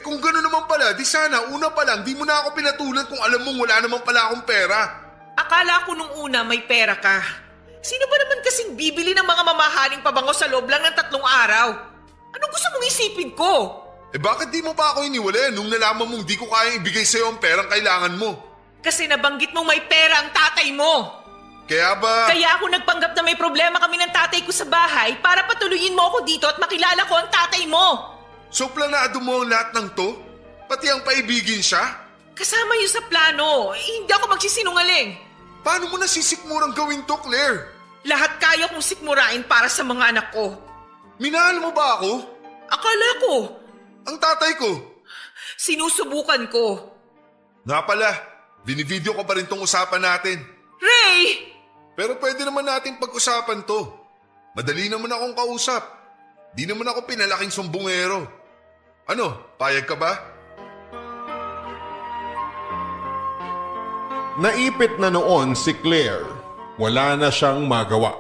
Kung gano'n naman pala, di sana una pa lang, di mo na ako pinatulan kung alam mong wala naman pala akong pera. Akala ko nung una may pera ka. Sino ba naman kasing bibili ng mga mamahaling pabango sa loob lang ng 3 araw? Anong gusto mong isipin ko? Bakit di mo pa ako iniwala nung nalaman mong di ko kayang ibigay sa'yo ang perang kailangan mo? Kasi nabanggit mong may pera ang tatay mo. Kaya ba? Kaya ako nagpanggap na may problema kami ng tatay ko sa bahay para patuloyin mo ako dito at makilala ko ang tatay mo. So planado mo ang lahat ng to? Pati ang paibigin siya? Kasama yun sa plano. Hindi ako magsisinungaling. Paano mo nasisikmurang gawin to, Claire? Lahat kaya kong sikmurain para sa mga anak ko. Minahal mo ba ako? Akala ko. Ang tatay ko? Sinusubukan ko. Nga pala, Binivideo ko pa rin tong usapan natin. Ray! Pero pwede naman nating pag-usapan to. Madali naman akong kausap. Di naman ako pinalaking sumbungero. Ano, payag ka ba? Naipit na noon si Claire. Wala na siyang magawa.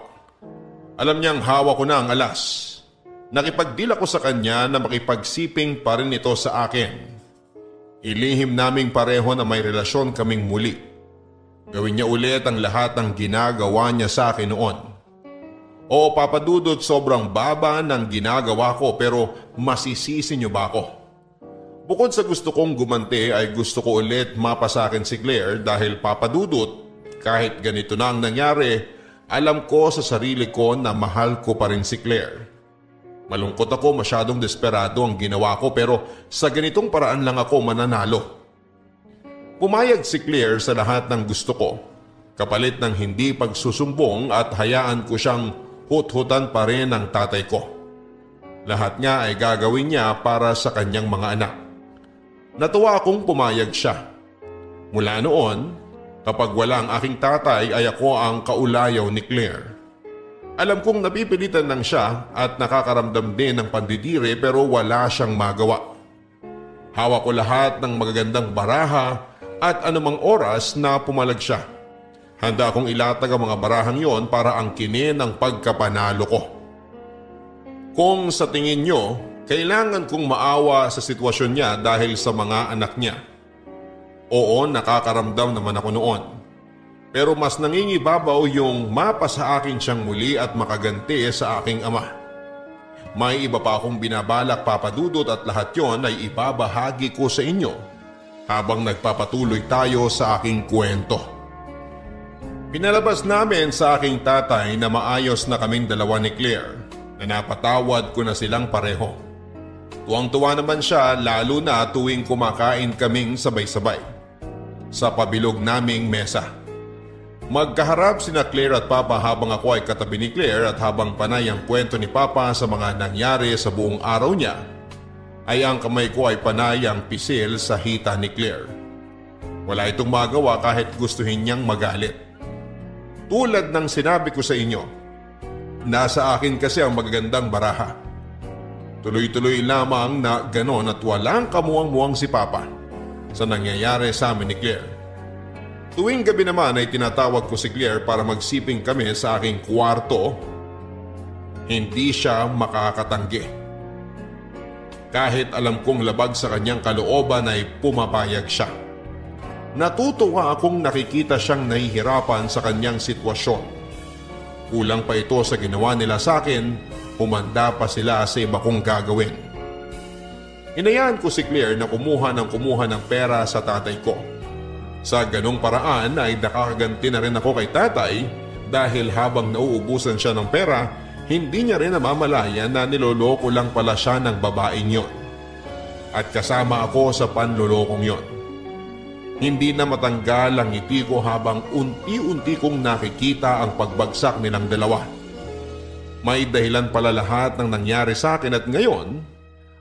Alam niyang hawak ko na ang alas. Nakipagdil ako sa kanya na makipagsiping pa rin ito sa akin. Ilihim naming pareho na may relasyon kaming muli. Gawin niya ulit ang lahat ng ginagawa niya sa akin noon. Oo, Papa Dudut, sobrang baba ng ginagawa ko pero masisisi niyo ba ako? Bukod sa gusto kong gumanti ay gusto ko ulit mapasakin si Claire dahil Papa Dudut, kahit ganito na ang nangyari, alam ko sa sarili ko na mahal ko pa rin si Claire. Malungkot ako, masyadong desperado ang ginawa ko pero sa ganitong paraan lang ako mananalo. Pumayag si Claire sa lahat ng gusto ko, kapalit ng hindi pagsusumbong at hayaan ko siyang hut-hutan pa rin ng tatay ko. Lahat nga ay gagawin niya para sa kanyang mga anak. Natuwa akong pumayag siya. Mula noon, kapag wala ang aking tatay ay ako ang kaulayaw ni Claire. Alam kong napipilitan lang siya at nakakaramdam din ng pandidire pero wala siyang magawa. Hawak ko lahat ng magagandang baraha at anumang oras na pumalag siya. Handa akong ilatag ang mga barahang yon para angkinin ang pagkapanalo ko. Kung sa tingin nyo, kailangan kong maawa sa sitwasyon niya dahil sa mga anak niya. Oo, nakakaramdam naman ako noon. Pero mas nangingibabaw yung mapa sa akin siyang muli at makaganti sa aking ama. May iba pa akong binabalak, Papa Dudut, at lahat yon ay ibabahagi ko sa inyo habang nagpapatuloy tayo sa aking kwento. Pinalabas namin sa aking tatay na maayos na kaming dalawa ni Claire, na napatawad ko na silang pareho. Tuwang-tuwa naman siya lalo na tuwing kumakain kaming sabay-sabay sa pabilog naming mesa. Magkaharap sina Claire at Papa habang ako ay katabi ni Claire at habang panay ang kwento ni Papa sa mga nangyari sa buong araw niya, ay ang kamay ko ay panay ang pisil sa hita ni Claire. Wala itong magawa kahit gustuhin niyang magalit. Tulad ng sinabi ko sa inyo, nasa akin kasi ang magagandang baraha. Tuloy-tuloy lamang na ganon at walang kamuang-muang si Papa sa nangyayari sa amin ni Claire. Tuwing gabi naman ay tinatawag ko si Claire para magsiping kami sa aking kwarto. Hindi siya makakatanggi. Kahit alam kong labag sa kanyang kalooban ay pumapayag siya. Natutuwa akong nakikita siyang nahihirapan sa kanyang sitwasyon. Kulang pa ito sa ginawa nila sa akin, humanda pa sila sa iba kong gagawin. Inayaan ko si Claire na kumuha ng pera sa tatay ko. Sa ganong paraan ay nakakaganti na rin ako kay tatay dahil habang nauubusan siya ng pera, hindi niya rin namamalayan na niloloko lang pala siya ng babaeng yon. At kasama ako sa panlolokong yon. Hindi na matanggal ang ngiti ko habang unti-unti kong nakikita ang pagbagsak nilang dalawa. May dahilan pala lahat ng nangyari sa akin at ngayon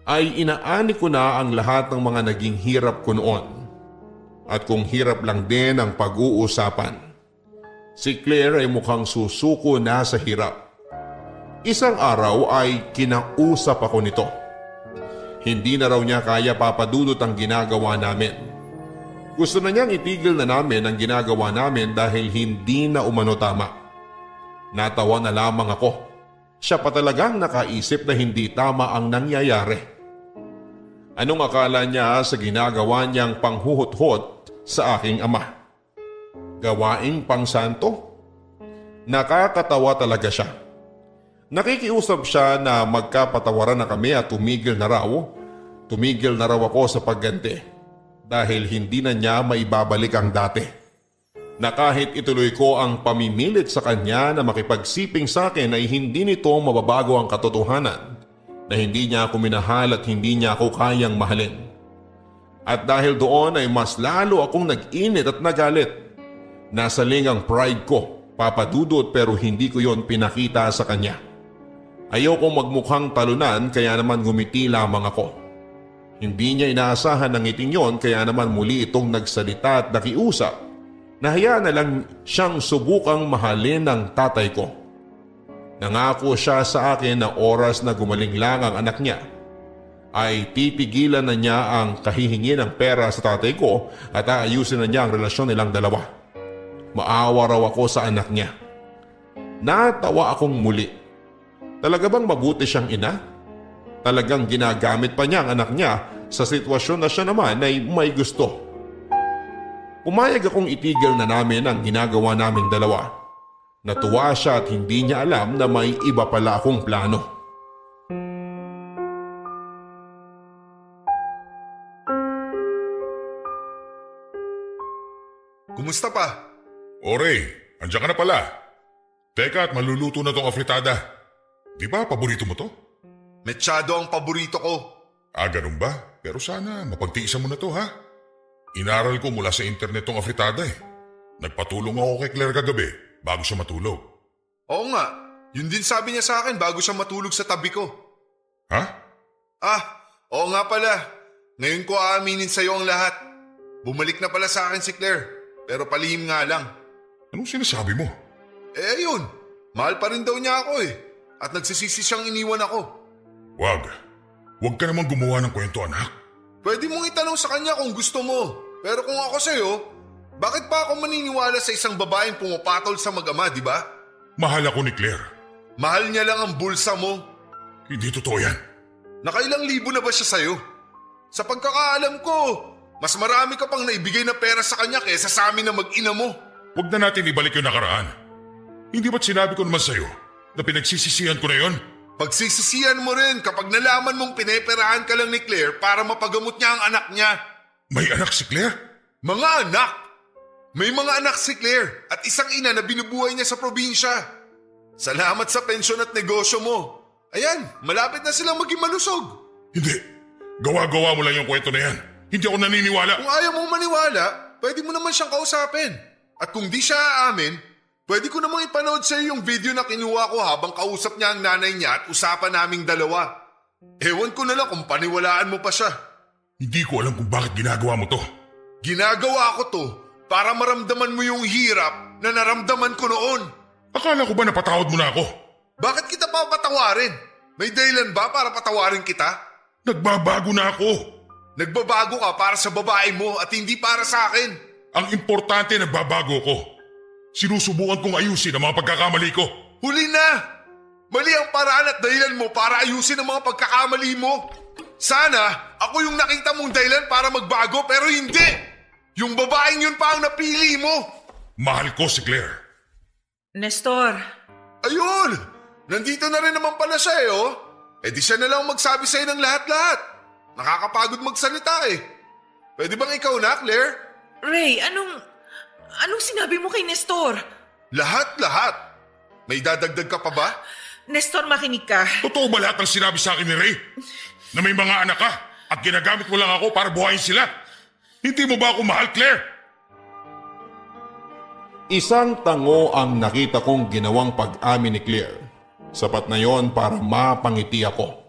ay inaani ko na ang lahat ng mga naging hirap ko noon. At kung hirap lang din ang pag-uusapan, si Claire ay mukhang susuko na sa hirap. Isang araw ay kinausap ako nito. Hindi na raw niya kaya, Papa Dudut, ang ginagawa namin. Gusto na niyang itigil na namin ang ginagawa namin dahil hindi na umano tama. Natawa na lamang ako. Siya pa talagang nakaisip na hindi tama ang nangyayari. Anong akala niya sa ginagawa niyang panghuhut-hut sa aking ama? Gawaing pangsanto? Nakakatawa talaga siya. Nakikiusap siya na magkapatawaran na kami at tumigil na raw ako sa pagganti dahil hindi na niya maibabalik ang dati. Na kahit ituloy ko ang pamimilit sa kanya na makipagsiping sa akin ay hindi nito mababago ang katotohanan na hindi niya ako minahal at hindi niya ako kayang mahalin. At dahil doon ay mas lalo akong nag-init at nagalit. Nasaling ang pride ko, Papa Dudut, pero hindi ko yon pinakita sa kanya. Ayokong magmukhang talunan kaya naman ngumiti lamang ako. Hindi niya inaasahan ng ngiting yon kaya naman muli itong nagsalita at nakiusap na hayaan na lang siyang subukang mahalin ng tatay ko. Nangako siya sa akin na oras na gumaling lang ang anak niya ay titigilan na niya ang kahihingi ng pera sa tatay ko at aayusin na niya ang relasyon nilang dalawa. Maawa raw ako sa anak niya. Natawa akong muli. Talaga bang mabuti siyang ina? Talagang ginagamit pa niya ang anak niya sa sitwasyon na siya naman ay may gusto. Pumayag akong itigil na namin ang ginagawa naming dalawa. Natuwa siya at hindi niya alam na may iba pala akong plano. Kumusta pa? Ray, andiyan ka na pala. Teka at maluluto na tong afritada. Di ba paborito mo to? Mechado ang paborito ko. Ganun ba? Pero sana mapagtiisan mo na to ha. Inaral ko mula sa internet tong afritada eh. Nagpatulong ako kay Claire kagabi bago siya matulog. Oo nga, yun din sabi niya sa akin bago siya matulog sa tabi ko. Ha? Oo nga pala. Ngayon ko aaminin sa'yo ang lahat. Bumalik na pala sa akin si Claire. Pero palihim nga lang. Anong sinasabi mo? Yun. Mahal pa rin daw niya ako eh. At nagsisisi siyang iniwan ako. Wag ka naman gumawa ng kwento, anak. Pwede mong itanong sa kanya kung gusto mo. Pero kung ako sa'yo, bakit pa ako maniniwala sa isang babaeng pumapatol sa mag-ama, di ba? Mahal ako ni Claire. Mahal niya lang ang bulsa mo. Hindi totoo yan. Nakailang libo na ba siya sa'yo? Sa pagkakaalam ko, mas marami ka pang naibigay na pera sa kanya kaysa sa amin na mag-ina mo. Huwag na natin ibalik yung nakaraan. Hindi ba't sinabi ko naman sa'yo na pinagsisisihan ko na yon? Pagsisisihan mo rin kapag nalaman mong pineperahan ka lang ni Claire para mapagamot niya ang anak niya. May anak si Claire? Mga anak! May mga anak si Claire at isang ina na binubuhay niya sa probinsya. Salamat sa pensyon at negosyo mo. Ayan, malapit na silang maging malusog. Hindi. Gawa-gawa mo lang yung kwento na yan. Hindi ako naniniwala. Kung ayaw mong maniwala, pwede mo naman siyang kausapin. At kung di siya aamin, pwede ko namang ipanood sa iyo yung video na kinuha ko habang kausap niya ang nanay niya at usapan naming dalawa. Ewan ko na lang kung paniwalaan mo pa siya. Hindi ko alam kung bakit ginagawa mo to. Ginagawa ko to para maramdaman mo yung hirap na naramdaman ko noon. Akala ko ba napatawad mo na ako? Bakit kita papatawarin? May dahilan ba para patawarin kita? Nagbabago na ako. Nagbabago ka para sa babae mo at hindi para sa akin. Ang importante nagbabago ko. Sinusubukan kong ayusin ang mga pagkakamali ko. Huli na! Mali ang paraan at dahilan mo para ayusin ang mga pagkakamali mo. Sana ako yung nakita mong dahilan para magbago pero hindi! Yung babaeng yun pa ang napili mo! Mahal ko si Claire. Nestor. Ayun! Nandito na rin naman pala siya eh oh. Di siya na lang magsabi sa'yo ng lahat-lahat. Nakakapagod magsalita eh. Pwede bang ikaw na, Claire? Ray, anong sinabi mo kay Nestor? Lahat-lahat. May dadagdag ka pa ba? Nestor, makinig ka. Totoo ba lahat ng sinabi sa akin ni Ray? Na may mga anak ka at ginagamit mo lang ako para buhayin sila? Hindi mo ba ako mahal, Claire? Isang tango ang nakita kong ginawang pag-amin ni Claire. Sapat na yon para mapangiti ako.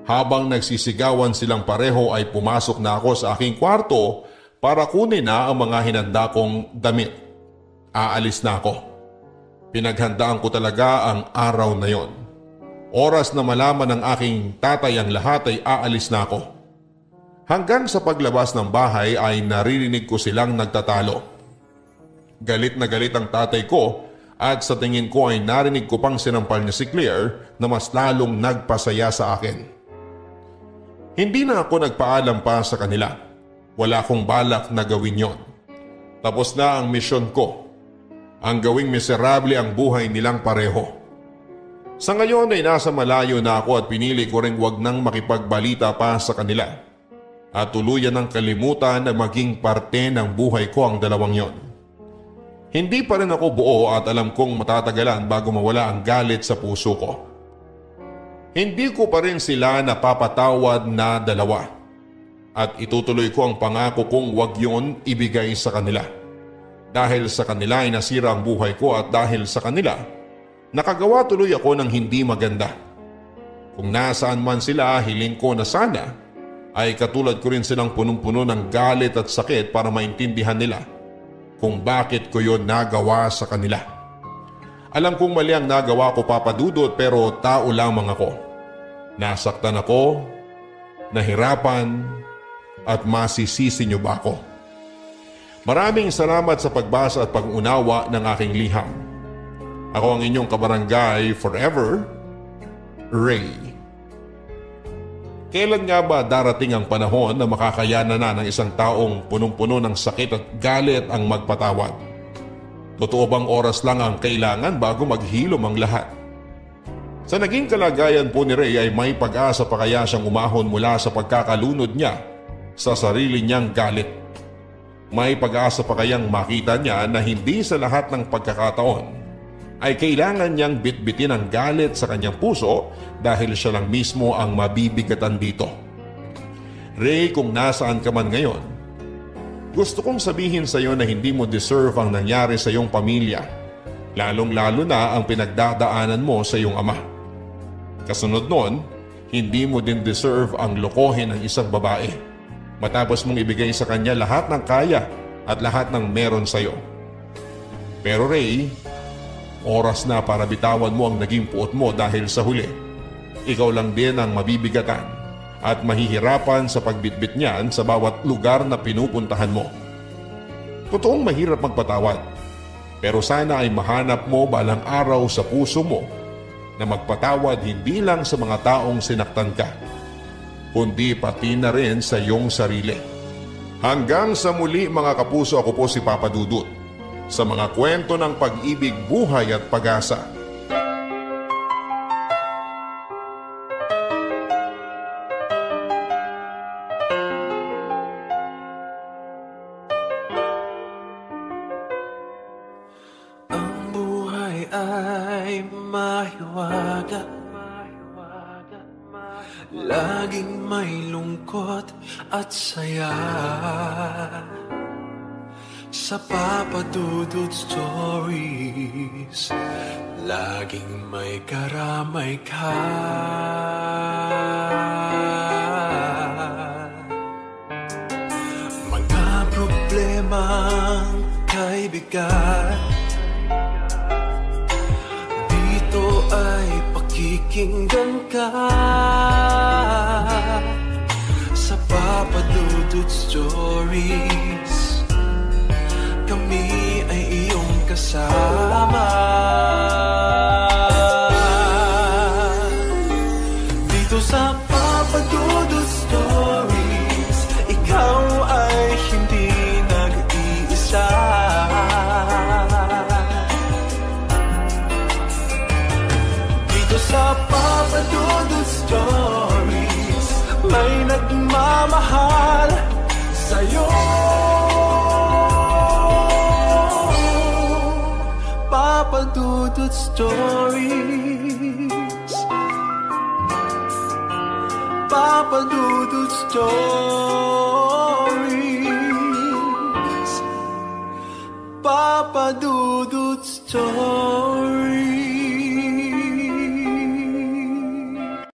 Habang nagsisigawan silang pareho ay pumasok na ako sa aking kwarto para kunin na ang mga hinanda kong damit. Aalis na ako. Pinaghandaan ko talaga ang araw na yon. Oras na malaman ng aking tatay ang lahat ay aalis na ako. Hanggang sa paglabas ng bahay ay naririnig ko silang nagtatalo. Galit na galit ang tatay ko at sa tingin ko ay narinig ko pang sinampal niya si Claire na mas lalong nagpasaya sa akin. Hindi na ako nagpaalam pa sa kanila. Wala akong balak na gawin yon. Tapos na ang misyon ko. Ang gawing miserable ang buhay nilang pareho. Sa ngayon ay nasa malayo na ako at pinili ko ring wag nang makipagbalita pa sa kanila. At tuluyan ng kalimutan na maging parte ng buhay ko ang dalawang yon. Hindi pa rin ako buo at alam kong matatagalan bago mawala ang galit sa puso ko. Hindi ko pa rin sila napapatawad na dalawa. At itutuloy ko ang pangako kong wag yon ibigay sa kanila. Dahil sa kanila ay nasira ang buhay ko at dahil sa kanila, nakagawa tuloy ako ng hindi maganda. Kung nasaan man sila, hiling ko na sana ay katulad ko rin silang punong-puno ng galit at sakit para maintindihan nila kung bakit ko yon nagawa sa kanila. Alam kong mali ang nagawa ko, Papa Dudut, pero tao lamang ako. Nasaktan ako, nahirapan, at masisisi niyo ba ako? Maraming salamat sa pagbasa at pag-unawa ng aking liham. Ako ang inyong kabarangay forever, Ray. Kailan nga ba darating ang panahon na makakayanan na ng isang taong punong-puno ng sakit at galit ang magpatawad? Totoo bang oras lang ang kailangan bago maghilom ang lahat? Sa naging kalagayan po ni Ray ay may pag-asa pa kaya siyang umahon mula sa pagkakalunod niya sa sarili niyang galit? May pag-asa pa kayang makita niya na hindi sa lahat ng pagkakataon ay kailangan niyang bitbitin ang galit sa kanyang puso dahil siya lang mismo ang mabibigatan dito? Ray, kung nasaan ka man ngayon, gusto kong sabihin sa iyo na hindi mo deserve ang nangyari sa iyong pamilya, lalong-lalo na ang pinagdadaanan mo sa iyong ama. Kasunod nun, hindi mo din deserve ang lokohin ng isang babae matapos mong ibigay sa kanya lahat ng kaya at lahat ng meron sa iyo. Pero Ray, oras na para bitawan mo ang naging puot mo dahil sa huli, ikaw lang din ang mabibigatan at mahihirapan sa pagbitbit niyan sa bawat lugar na pinupuntahan mo. Totoong mahirap magpatawad, pero sana ay mahanap mo balang araw sa puso mo na magpatawad hindi lang sa mga taong sinaktan ka, kundi pati na rin sa iyong sarili. Hanggang sa muli mga kapuso, ako po si Papa Dudut sa mga kwento ng pag-ibig, buhay at pag-asa. Ang buhay ay mahiwaga, laging may lungkot at saya. Sa Papa Dudut Stories, laging may karamay ka. Mga problemang kaibigan, dito ay pakikinggan ka. Sa Papa Dudut Stories, kami ay iyong kasama. Dito sa Papa Dudut Stories, ikaw ay hindi nag-iisa. Dito sa Papa Dudut Stories, may nagmamahal sa'yo. Papa Dudut Stories, Papa Dudut Stories, Papa Dudut Stories.